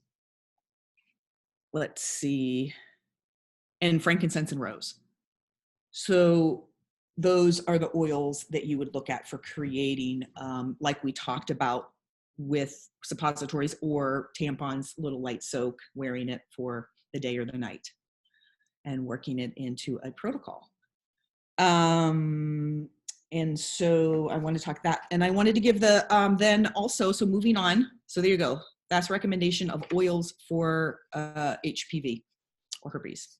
let's see, and frankincense and rose. So those are the oils that you would look at for creating, like we talked about with suppositories or tampons, little light soak, wearing it for the day or the night, and working it into a protocol. And so I want to talk that, and I wanted to give the, then also, so moving on, so there you go. That's recommendation of oils for HPV or herpes.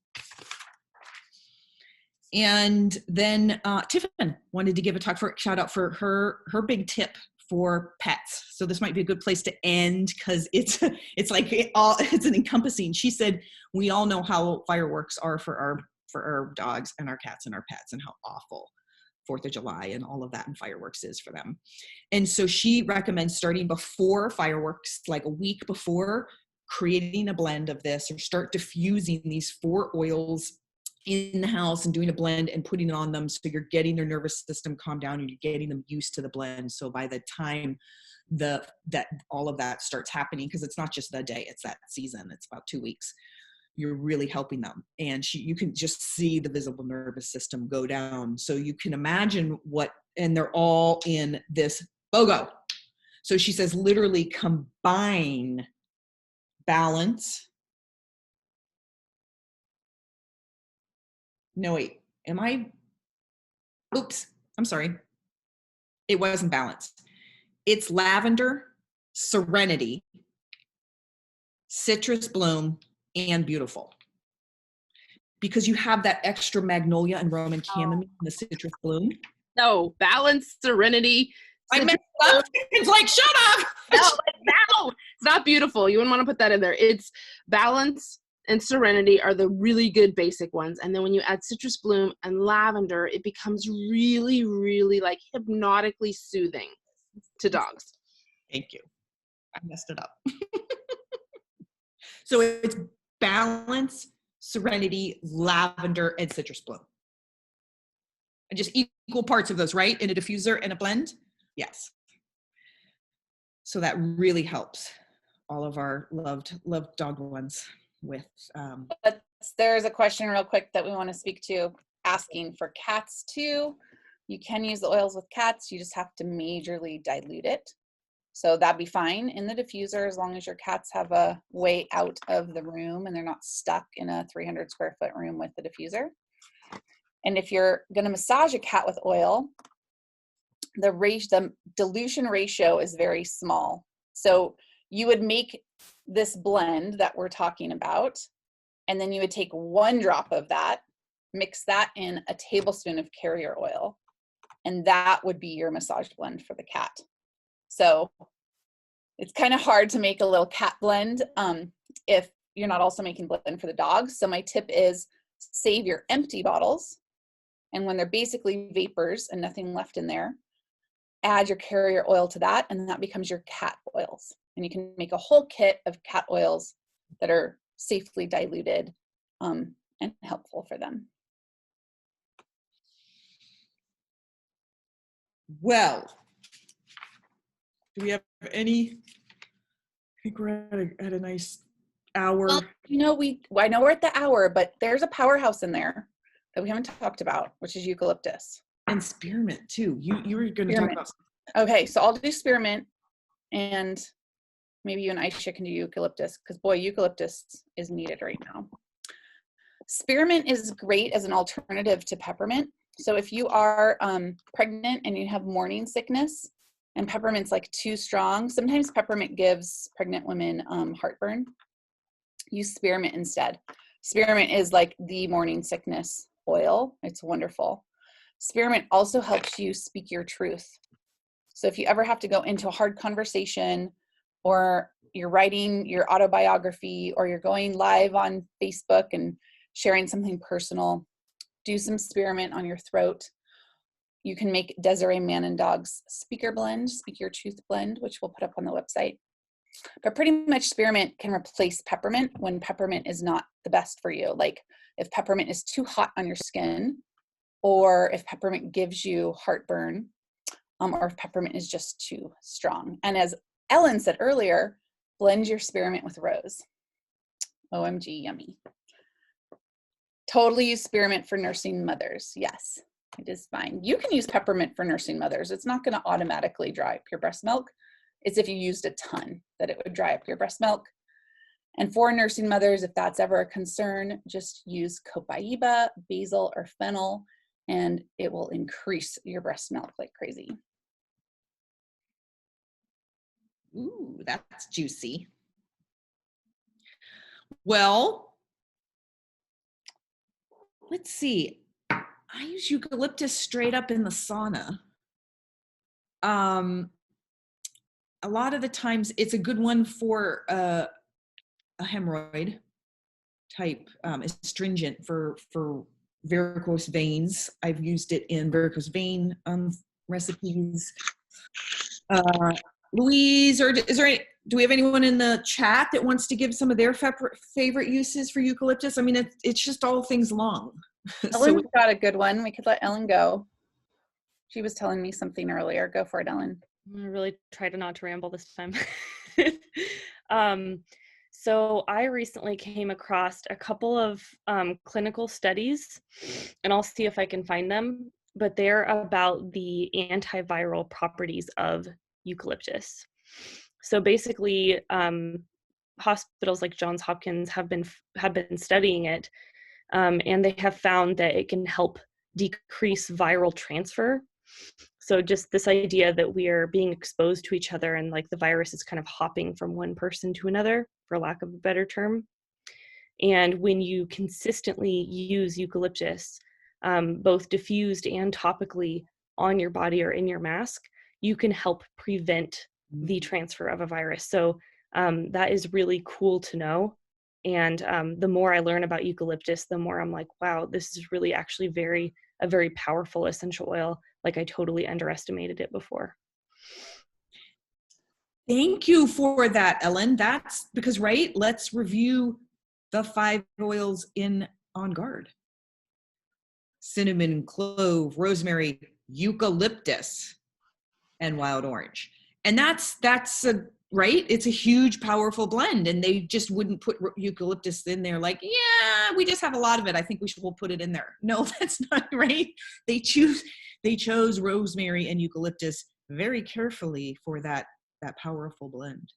And then Tiffin wanted to give a shout out for her big tip for pets. So this might be a good place to end, because it's an encompassing. She said, we all know how fireworks are for our dogs and our cats and our pets, and how awful 4th of July and all of that and fireworks is for them. And so she recommends starting before fireworks, like a week before, creating a blend of this, or start diffusing these 4 oils in the house and doing a blend and putting it on them, so you're getting their nervous system calmed down and you're getting them used to the blend. So by the time that all of that starts happening, because it's not just the day, it's that season, it's about 2 weeks, you're really helping them. And you can just see the visible nervous system go down. So you can imagine and they're all in this BOGO. So she says, literally combine balance. No, wait, oops, I'm sorry. It wasn't balanced. It's lavender, serenity, citrus bloom, and beautiful. Because you have that extra magnolia and Roman chamomile in the citrus bloom. No, balance, serenity. I messed up. It's like, shut up. No, it's not beautiful. You wouldn't want to put that in there. It's balance and serenity are the really good basic ones. And then when you add citrus bloom and lavender, it becomes really, really like hypnotically soothing to dogs. Thank you. I messed it up. So it's balance, serenity, lavender, and citrus bloom. And just equal parts of those, right? In a diffuser and a blend? Yes. So that really helps all of our loved dog ones with. But there's a question real quick that we want to speak to, asking for cats too. You can use the oils with cats. You just have to majorly dilute it. So that'd be fine in the diffuser as long as your cats have a way out of the room and they're not stuck in a 300 square foot room with the diffuser. And if you're going to massage a cat with oil, the dilution ratio is very small. So you would make this blend that we're talking about, and then you would take 1 drop of that, mix that in a tablespoon of carrier oil, and that would be your massage blend for the cat. So it's kind of hard to make a little cat blend if you're not also making blend for the dog. So my tip is save your empty bottles, and when they're basically vapors and nothing left in there, add your carrier oil to that, and that becomes your cat oils. And you can make a whole kit of cat oils that are safely diluted and helpful for them. Well, do we have any? I think we're at a nice hour. Well, you know, I know we're at the hour, but there's a powerhouse in there that we haven't talked about, which is eucalyptus. And spearmint too. You were going to talk about. Okay, so I'll do spearmint, and maybe you and Aisha can do eucalyptus, because boy, eucalyptus is needed right now. Spearmint is great as an alternative to peppermint. So if you are pregnant and you have morning sickness and peppermint's like too strong, sometimes peppermint gives pregnant women heartburn. Use spearmint instead. Spearmint is like the morning sickness oil. It's wonderful. Spearmint also helps you speak your truth. So if you ever have to go into a hard conversation, or you're writing your autobiography, or you're going live on Facebook and sharing something personal, do some spearmint on your throat. You can make Desiree Manindog's speaker blend, Speak Your Truth blend, which we'll put up on the website. But pretty much spearmint can replace peppermint when peppermint is not the best for you. Like if peppermint is too hot on your skin, or if peppermint gives you heartburn, or if peppermint is just too strong. And as Ellen said earlier, blend your spearmint with rose. OMG, yummy. Totally use spearmint for nursing mothers. Yes, it is fine. You can use peppermint for nursing mothers. It's not going to automatically dry up your breast milk. It's if you used a ton that it would dry up your breast milk. And for nursing mothers, if that's ever a concern, just use copaiba, basil, or fennel, and it will increase your breast milk like crazy. Ooh, that's juicy. Well, let's see. I use eucalyptus straight up in the sauna. A lot of the times it's a good one for a hemorrhoid type astringent for varicose veins. I've used it in varicose vein recipes. Louise, or is there do we have anyone in the chat that wants to give some of their favorite uses for eucalyptus? I mean, it's just all things long. Ellen's got a good one. We could let Ellen go. She was telling me something earlier. Go for it, Ellen. I'm gonna really try to not to ramble this time. So I recently came across a couple of clinical studies, and I'll see if I can find them, but they're about the antiviral properties of eucalyptus. So basically, hospitals like Johns Hopkins have been studying it, and they have found that it can help decrease viral transfer. So just this idea that we are being exposed to each other, and like the virus is kind of hopping from one person to another, for lack of a better term. And when you consistently use eucalyptus, both diffused and topically on your body or in your mask, you can help prevent the transfer of a virus. So that is really cool to know. And the more I learn about eucalyptus, the more I'm like, wow, this is really actually a very powerful essential oil. Like I totally underestimated it before. Thank you for that, Ellen. That's because, right, let's review the 5 oils in On Guard. Cinnamon, clove, rosemary, eucalyptus, and wild orange. And that's a, right? It's a huge, powerful blend. And they just wouldn't put eucalyptus in there like, yeah, we just have a lot of it. I think we'll put it in there. No, that's not right. They chose rosemary and eucalyptus very carefully for that powerful blend.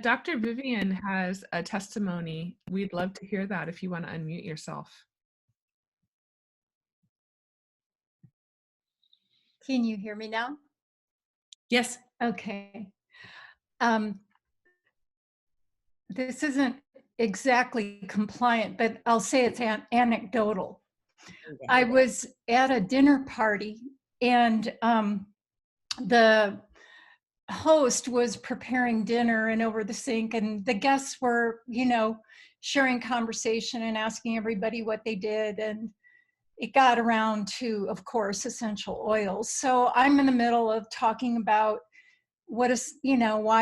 Dr. Vivian has a testimony. We'd love to hear that if you want to unmute yourself. Can you hear me now? Yes. Okay. This isn't exactly compliant, but I'll say it's anecdotal. I was at a dinner party and the host was preparing dinner and over the sink, and the guests were, sharing conversation and asking everybody what they did. And it got around to, of course, essential oils. So I'm in the middle of talking about why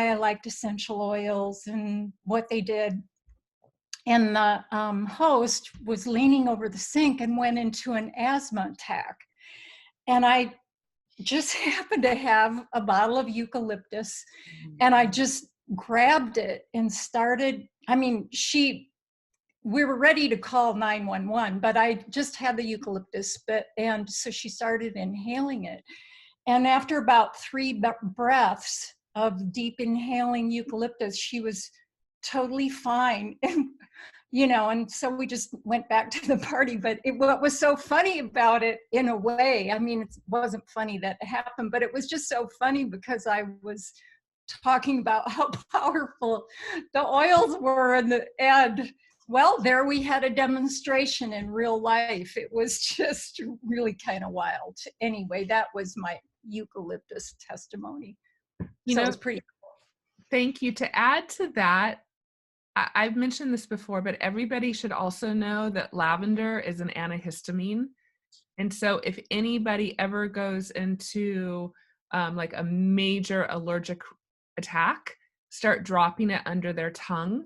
I liked essential oils and what they did. And the host was leaning over the sink and went into an asthma attack. And I just happened to have a bottle of eucalyptus, and I just grabbed it and started. We were ready to call 911, but I just had the eucalyptus, and so she started inhaling it. And after about 3 breaths of deep inhaling eucalyptus, she was totally fine. And so we just went back to the party. But what was so funny about it, in a way, it wasn't funny that it happened, but it was just so funny because I was talking about how powerful the oils were, and well, there we had a demonstration in real life. It was just really kind of wild. Anyway, that was my eucalyptus testimony. So it was pretty cool. Thank you. To add to that, I've mentioned this before, but everybody should also know that lavender is an antihistamine. And so if anybody ever goes into like a major allergic attack, start dropping it under their tongue,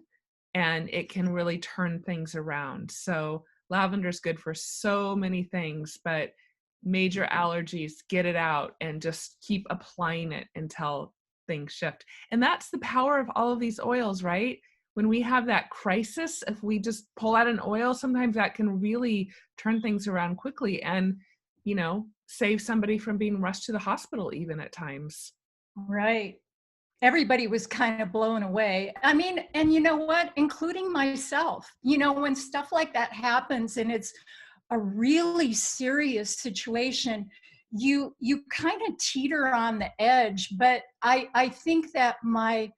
and it can really turn things around. So lavender is good for so many things, but major allergies, get it out and just keep applying it until things shift. And that's the power of all of these oils, right? When we have that crisis, if we just pull out an oil, sometimes that can really turn things around quickly and, save somebody from being rushed to the hospital even at times. Right. Everybody was kind of blown away. And you know what? Including myself, when stuff like that happens and it's a really serious situation, you kind of teeter on the edge. But I think that my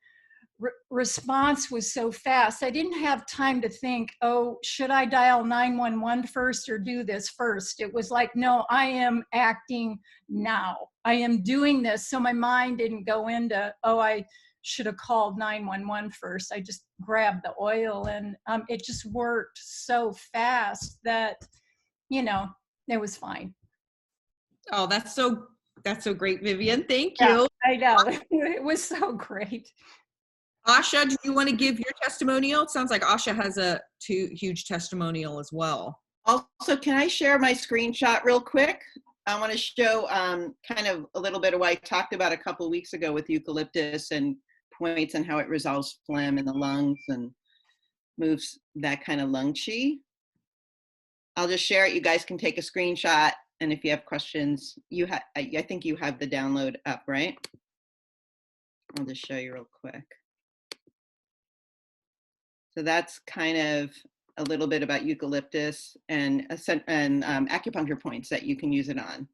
response was so fast. I didn't have time to think, oh, should I dial 911 first or do this first? It was like, no, I am acting now. I am doing this. So my mind didn't go into, oh, I should have called 911 first. I just grabbed the oil, and it just worked so fast that, it was fine. Oh, that's so great, Vivian. Thank you. I know. It was so great. Asha, do you want to give your testimonial? It sounds like Asha has a huge testimonial as well. Also, can I share my screenshot real quick? I want to show kind of a little bit of what I talked about a couple of weeks ago with eucalyptus and points and how it resolves phlegm in the lungs and moves that kind of lung chi. I'll just share it. You guys can take a screenshot, and if you have questions, I think you have the download up, right? I'll just show you real quick. So that's kind of a little bit about eucalyptus and acupuncture points that you can use it on.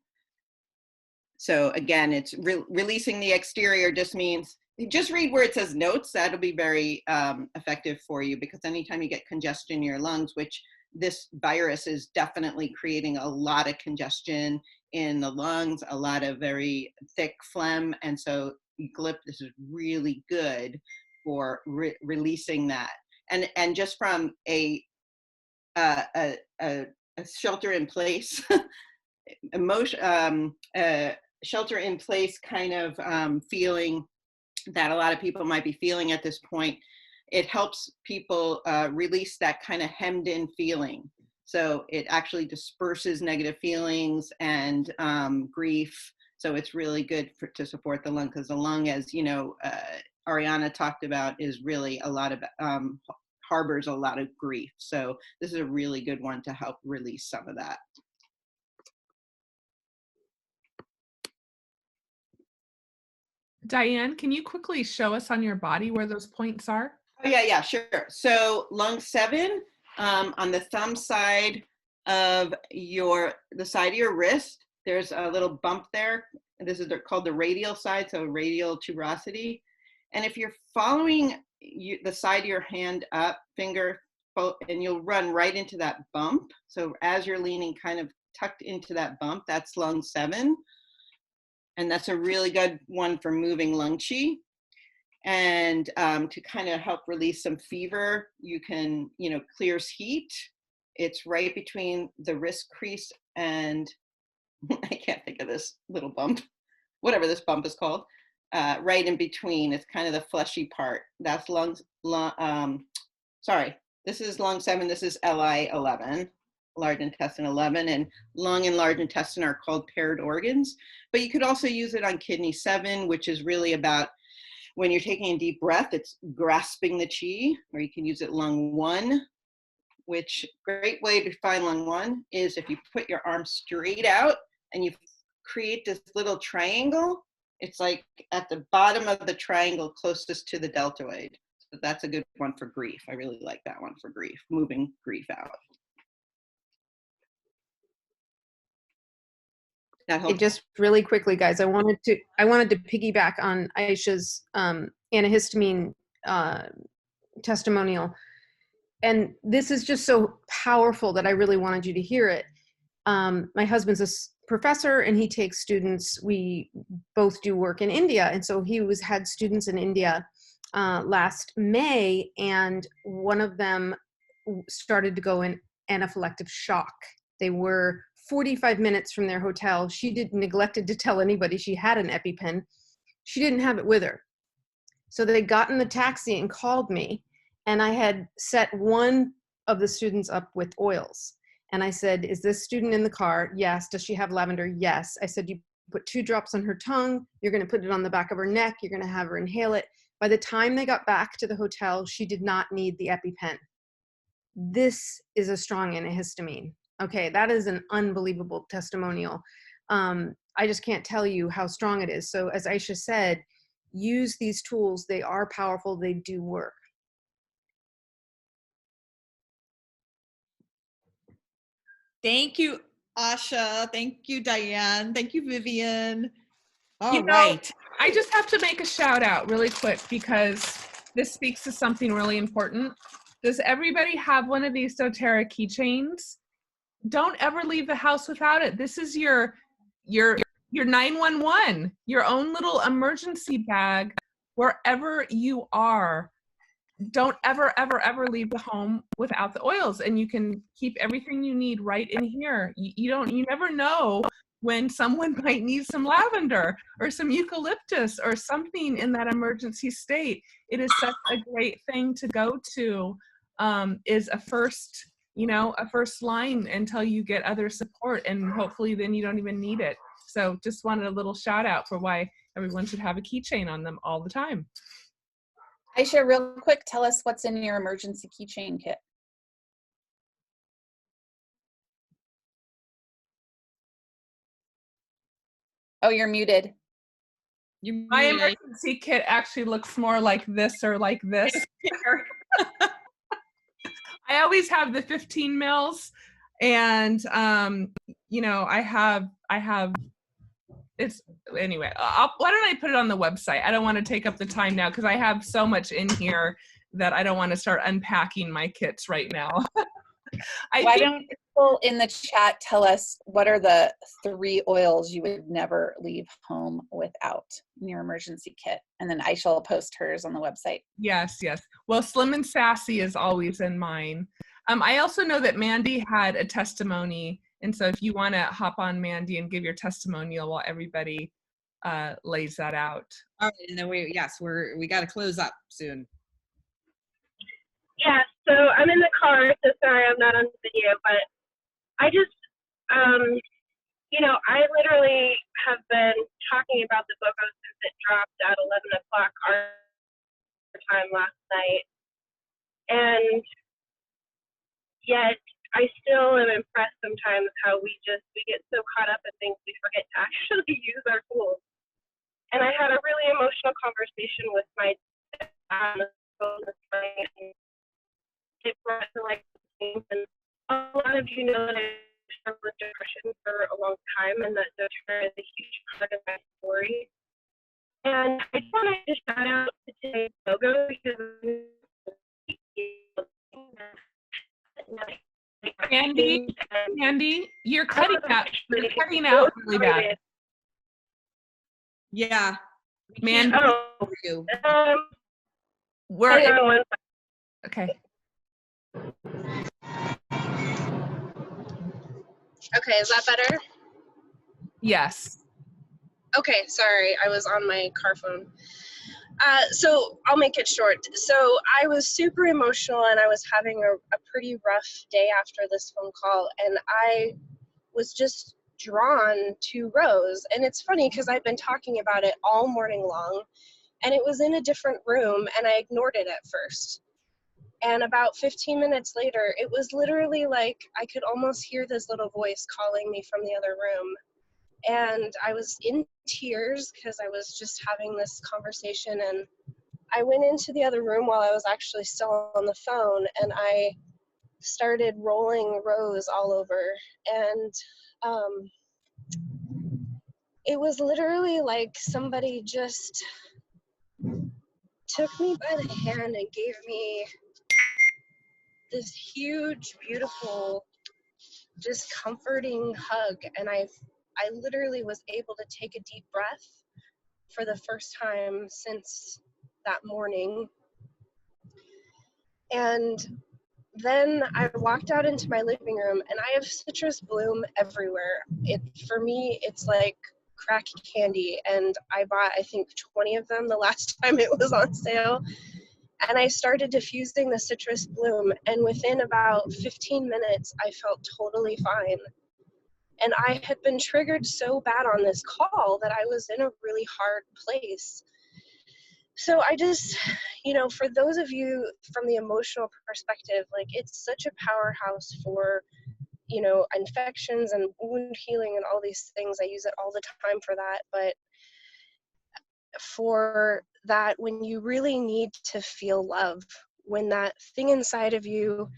So again, it's releasing the exterior just means, just read where it says notes. That'll be very effective for you, because anytime you get congestion in your lungs, which this virus is definitely creating a lot of congestion in the lungs, a lot of very thick phlegm. And so eucalyptus is really good for releasing that. And just from a shelter in place shelter in place kind of feeling that a lot of people might be feeling at this point, it helps people release that kind of hemmed in feeling. So it actually disperses negative feelings and grief. So it's really good to support the lung, because the lung, as you know, Ariana talked about, is really a lot of, harbors a lot of grief. So this is a really good one to help release some of that. Diane, can you quickly show us on your body where those points are? Oh, yeah, sure. So lung 7, on the thumb side of the side of your wrist, there's a little bump there. This is called the radial side, so radial tuberosity. And if you're following the side of your hand up, finger, and you'll run right into that bump. So as you're leaning kind of tucked into that bump, that's lung 7. And that's a really good one for moving lung qi. And to kind of help release some fever, you can, clears heat. It's right between the wrist crease and, I can't think of this little bump, whatever this bump is called, right in between. It's kind of the fleshy part. That's this is lung 7, this is LI 11. Large intestine 11, and lung and large intestine are called paired organs. But you could also use it on kidney 7, which is really about when you're taking a deep breath, it's grasping the chi. Or you can use it lung 1, which great way to find lung 1 is if you put your arm straight out and you create this little triangle. It's like at the bottom of the triangle closest to the deltoid. So that's a good one for grief. I really like that one for grief, moving grief out. Just really quickly, guys, I wanted to piggyback on Aisha's antihistamine testimonial, and this is just so powerful that I really wanted you to hear it. My husband's a professor, and he takes students. We both do work in India, and so he had students in India last May, and one of them started to go in anaphylactic shock. They were 45 minutes from their hotel. She neglected to tell anybody she had an EpiPen. She didn't have it with her. So they got in the taxi and called me, and I had set one of the students up with oils. And I said, is this student in the car? Yes. Does she have lavender? Yes. I said, you put 2 drops on her tongue. You're going to put it on the back of her neck. You're going to have her inhale it. By the time they got back to the hotel, she did not need the EpiPen. This is a strong antihistamine. Okay, that is an unbelievable testimonial. I just can't tell you how strong it is. So as Aisha said, use these tools. They are powerful. They do work. Thank you, Asha. Thank you, Diane. Thank you, Vivian. All You know, right. I just have to make a shout out really quick because this speaks to something really important. Does everybody have one of these doTERRA keychains? Don't ever leave the house without it. This is your 911, your own little emergency bag wherever you are. Don't ever, ever, ever leave the home without the oils, and you can keep everything you need right in here. You never know when someone might need some lavender or some eucalyptus or something in that emergency state. It is such a great thing to go to, is a first line until you get other support, and hopefully then you don't even need it. So just wanted a little shout out for why everyone should have a keychain on them all the time. Aisha, real quick, tell us what's in your emergency keychain kit. Oh, you're muted. My emergency kit actually looks more like this or like this. I always have the 15 mils, and I have it's anyway. Why don't I put it on the website? I don't want to take up the time now because I have so much in here that I don't want to start unpacking my kits right now. Why don't people in the chat tell us what are the 3 oils you would never leave home without in your emergency kit? And then Aisha will post hers on the website. Yes. Well, Slim and Sassy is always in mine. I also know that Mandy had a testimony And so if you want to hop on, Mandy, and give your testimonial while everybody lays that out. All right, and then we got to close up soon. Yeah, so I'm in the car, so sorry I'm not on video, but I just, I literally have been talking about the Bogos since it dropped at 11 o'clock our time last night. And yet I still am impressed sometimes how we get so caught up in things we forget to actually use our tools. And I had a really emotional conversation with my dad on the phone this morning, and it brought to like things. And a lot of you know that I struggled with depression for a long time, and that doTERRA is a huge part of my story. And I just want to shout out to today's logo because Mandy, you're cutting out. You're cutting out really bad. Yeah. Mandy, we're okay. Okay, is that better? Yes. Okay, sorry, I was on my car phone. So I'll make it short. So I was super emotional and I was having a pretty rough day after this phone call, and I was just drawn to Rose. And it's funny because I've been talking about it all morning long, and it was in a different room and I ignored it at first. And about 15 minutes later, it was literally like I could almost hear this little voice calling me from the other room. And I was in tears because I was just having this conversation, and I went into the other room while I was actually still on the phone, and I started rolling Rose all over. And it was literally like somebody just took me by the hand and gave me this huge, beautiful, just comforting hug. And I literally was able to take a deep breath for the first time since that morning. And then I walked out into my living room, and I have citrus bloom everywhere. For me, it's like crack candy, and I bought, I think, 20 of them the last time it was on sale. And I started diffusing the citrus bloom, and within about 15 minutes, I felt totally fine. And I had been triggered so bad on this call that I was in a really hard place. So I just, for those of you from the emotional perspective, like, it's such a powerhouse for, infections and wound healing and all these things. I use it all the time for that. But for that, when you really need to feel love, when that thing inside of you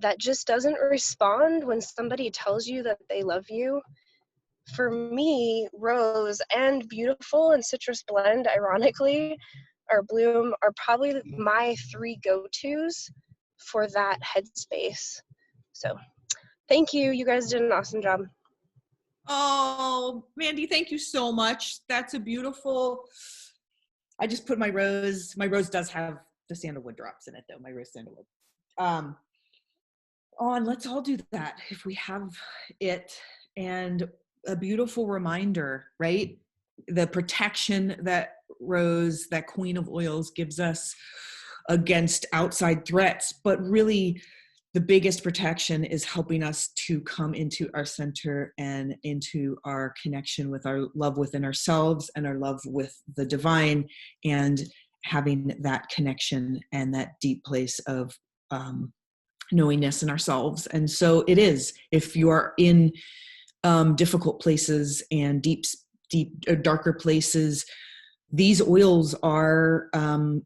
that just doesn't respond when somebody tells you that they love you, for me, Rose and Beautiful and Citrus Blend, ironically, or Bloom, are probably my 3 go-tos for that headspace. So thank you. You guys did an awesome job. Oh, Mandy, thank you so much. That's a beautiful, I just put my rose does have the sandalwood drops in it though, my rose sandalwood. And let's all do that if we have it. And a beautiful reminder, right? The protection that Rose, that Queen of Oils, gives us against outside threats, but really the biggest protection is helping us to come into our center and into our connection with our love within ourselves and our love with the divine, and having that connection and that deep place of knowingness in ourselves. And so it is, if you are in difficult places and deep, darker places, these oils are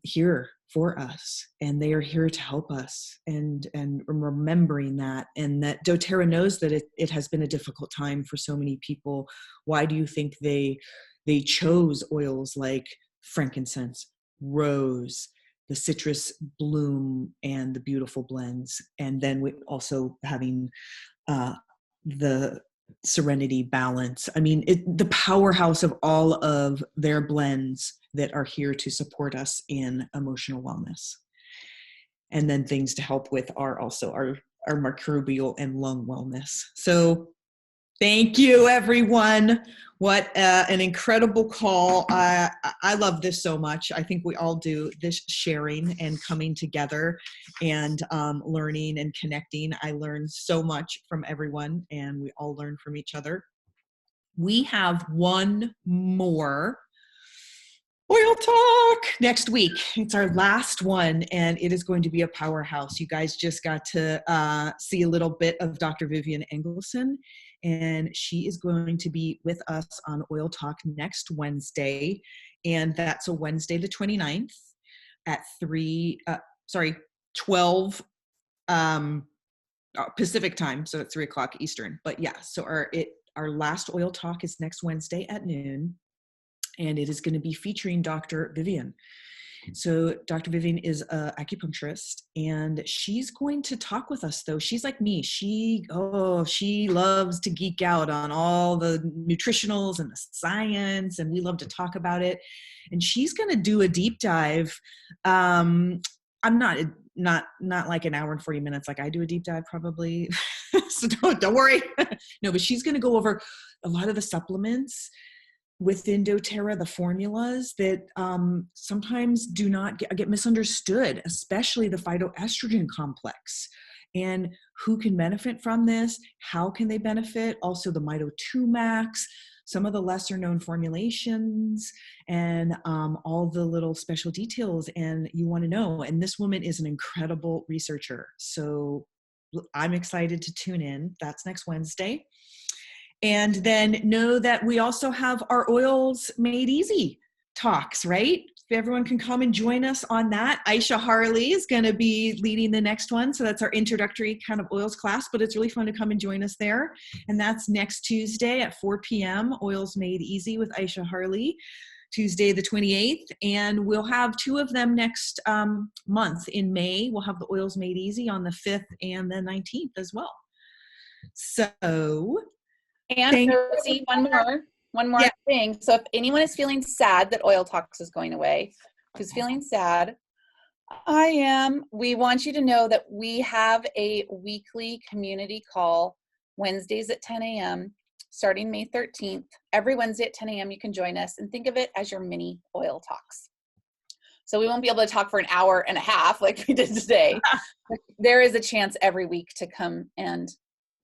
here for us, and they are here to help us, and remembering that, and that doTERRA knows that it has been a difficult time for so many people. Why do you think they chose oils like frankincense, rose, the citrus bloom, and the beautiful blends, and then we also having the serenity balance? I mean, the powerhouse of all of their blends that are here to support us in emotional wellness. And then things to help with are also our microbial and lung wellness. So thank you, everyone. What an incredible call. I love this so much. I think we all do, this sharing and coming together and learning and connecting. I learned so much from everyone, and we all learn from each other. We have one more oil talk next week. It's our last one, and it is going to be a powerhouse. You guys just got to see a little bit of Dr. Vivian Engelson, and she is going to be with us on Oil Talk next Wednesday, and that's a Wednesday the 29th at 12 Pacific time, so it's 3 o'clock Eastern. But yeah, so our last Oil Talk is next Wednesday at noon, and it is going to be featuring Dr. Vivian. So Dr. Vivian is an acupuncturist, and she's going to talk with us, though. She's like me. She loves to geek out on all the nutritionals and the science, and we love to talk about it. And she's going to do a deep dive. I'm not like an hour and 40 minutes like I do a deep dive probably. So don't worry. No, but she's going to go over a lot of the supplements within doTERRA, the formulas that sometimes do not get misunderstood, especially the phytoestrogen complex, and who can benefit from this, how can they benefit, also the Mito-2 Max, some of the lesser known formulations, and all the little special details, and you want to know. And this woman is an incredible researcher, so I'm excited to tune in. That's next Wednesday. And then know that we also have our Oils Made Easy talks, right? Everyone can come and join us on that. Aisha Harley is going to be leading the next one. So that's our introductory kind of oils class, but it's really fun to come and join us there. And that's next Tuesday at 4 p.m., Oils Made Easy with Aisha Harley, Tuesday the 28th. And we'll have 2 of them next month in May. We'll have the Oils Made Easy on the 5th and the 19th as well. So... And Rosie, one more thing. So if anyone is feeling sad that Oil Talks is going away, who's feeling sad, I am. We want you to know that we have a weekly community call Wednesdays at 10 a.m. starting May 13th. Every Wednesday at 10 a.m. you can join us, and think of it as your mini Oil Talks. So we won't be able to talk for an hour and a half like we did today. There is a chance every week to come and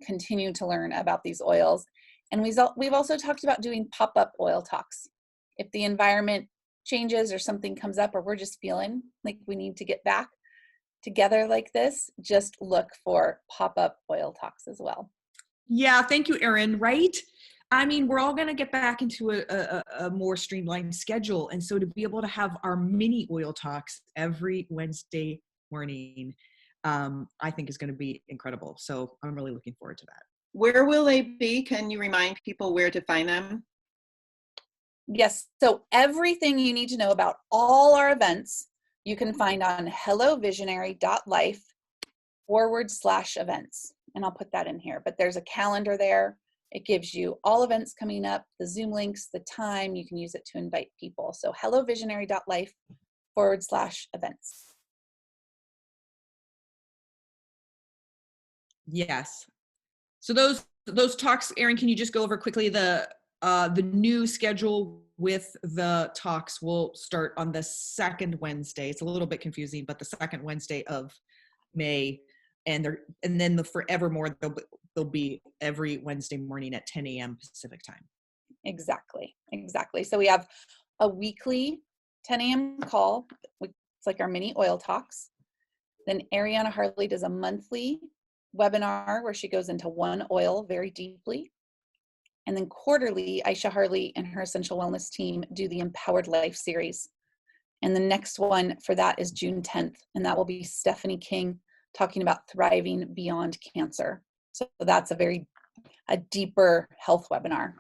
continue to learn about these oils. And we've also talked about doing pop-up oil talks. If the environment changes or something comes up, or we're just feeling like we need to get back together like this, just look for pop-up oil talks as well. Yeah, thank you, Erin. Right? I mean, we're all going to get back into a more streamlined schedule. And so to be able to have our mini oil talks every Wednesday morning, I think is going to be incredible. So I'm really looking forward to that. Where will they be? Can you remind people where to find them? Yes. So everything you need to know about all our events, you can find on hellovisionary.life/events. And I'll put that in here, but there's a calendar there. It gives you all events coming up, the Zoom links, the time. You can use it to invite people. So hellovisionary.life/events. Yes. So those talks, Erin, can you just go over quickly the new schedule with the talks will start on the second Wednesday. It's a little bit confusing, but the second Wednesday of May, and then forevermore they'll be every Wednesday morning at 10 a.m. Pacific time. Exactly. So we have a weekly 10 a.m. call. It's like our mini oil talks. Then Ariana Harley does a monthly webinar where she goes into one oil very deeply. And then quarterly, Aisha Harley and her Essential Wellness team do the Empowered Life series. And the next one for that is June 10th, and that will be Stephanie King talking about thriving beyond cancer. So that's a deeper health webinar.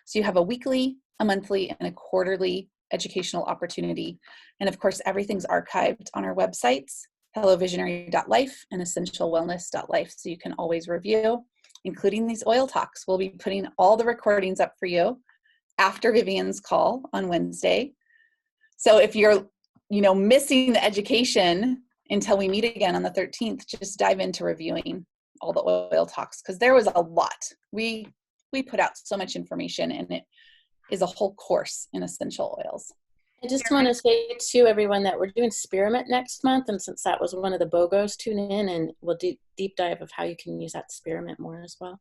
So you have a weekly, a monthly, and a quarterly educational opportunity. And of course, everything's archived on our websites, hellovisionary.life and essentialwellness.life, so you can always review, including these oil talks. We'll be putting all the recordings up for you after Vivian's call on Wednesday. So if you're, missing the education until we meet again on the 13th, just dive into reviewing all the oil talks, because there was a lot. We put out so much information, and it is a whole course in essential oils. I just want to say to everyone that we're doing Spearmint next month, and since that was one of the BOGOs, tune in and we'll do deep dive of how you can use that Spearmint more as well.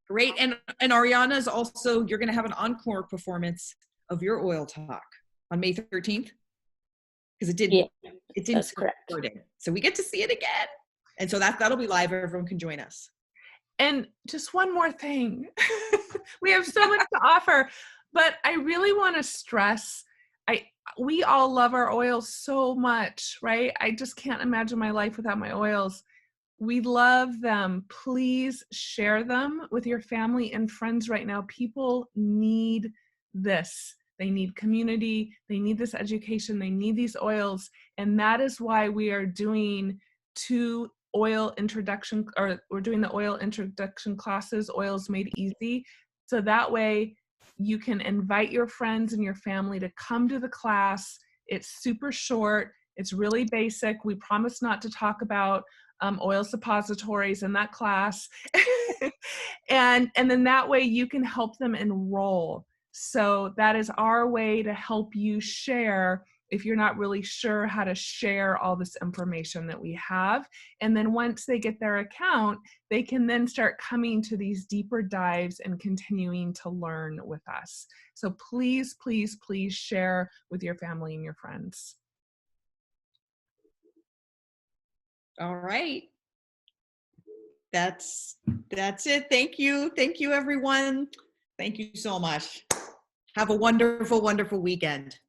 Great. And Ariana is also, you're going to have an encore performance of your oil talk on May 13th, because it didn't that's correct. So we get to see it again. And so that'll be live. Everyone can join us. And just one more thing. We have so much to offer, but I really want to stress, we all love our oils so much, right? I just can't imagine my life without my oils. We love them. Please share them with your family and friends right now. People need this. They need community. They need this education. They need these oils. And that is why we are doing we're doing the oil introduction classes, Oils Made Easy. So that way you can invite your friends and your family to come to the class. It's super short. It's really basic. We promise not to talk about oil suppositories in that class. and then that way you can help them enroll. So that is our way to help you share if you're not really sure how to share all this information that we have. And then once they get their account, they can then start coming to these deeper dives and continuing to learn with us. So please, please, please share with your family and your friends. All right. That's it. Thank you. Thank you, everyone. Thank you so much. Have a wonderful, wonderful weekend.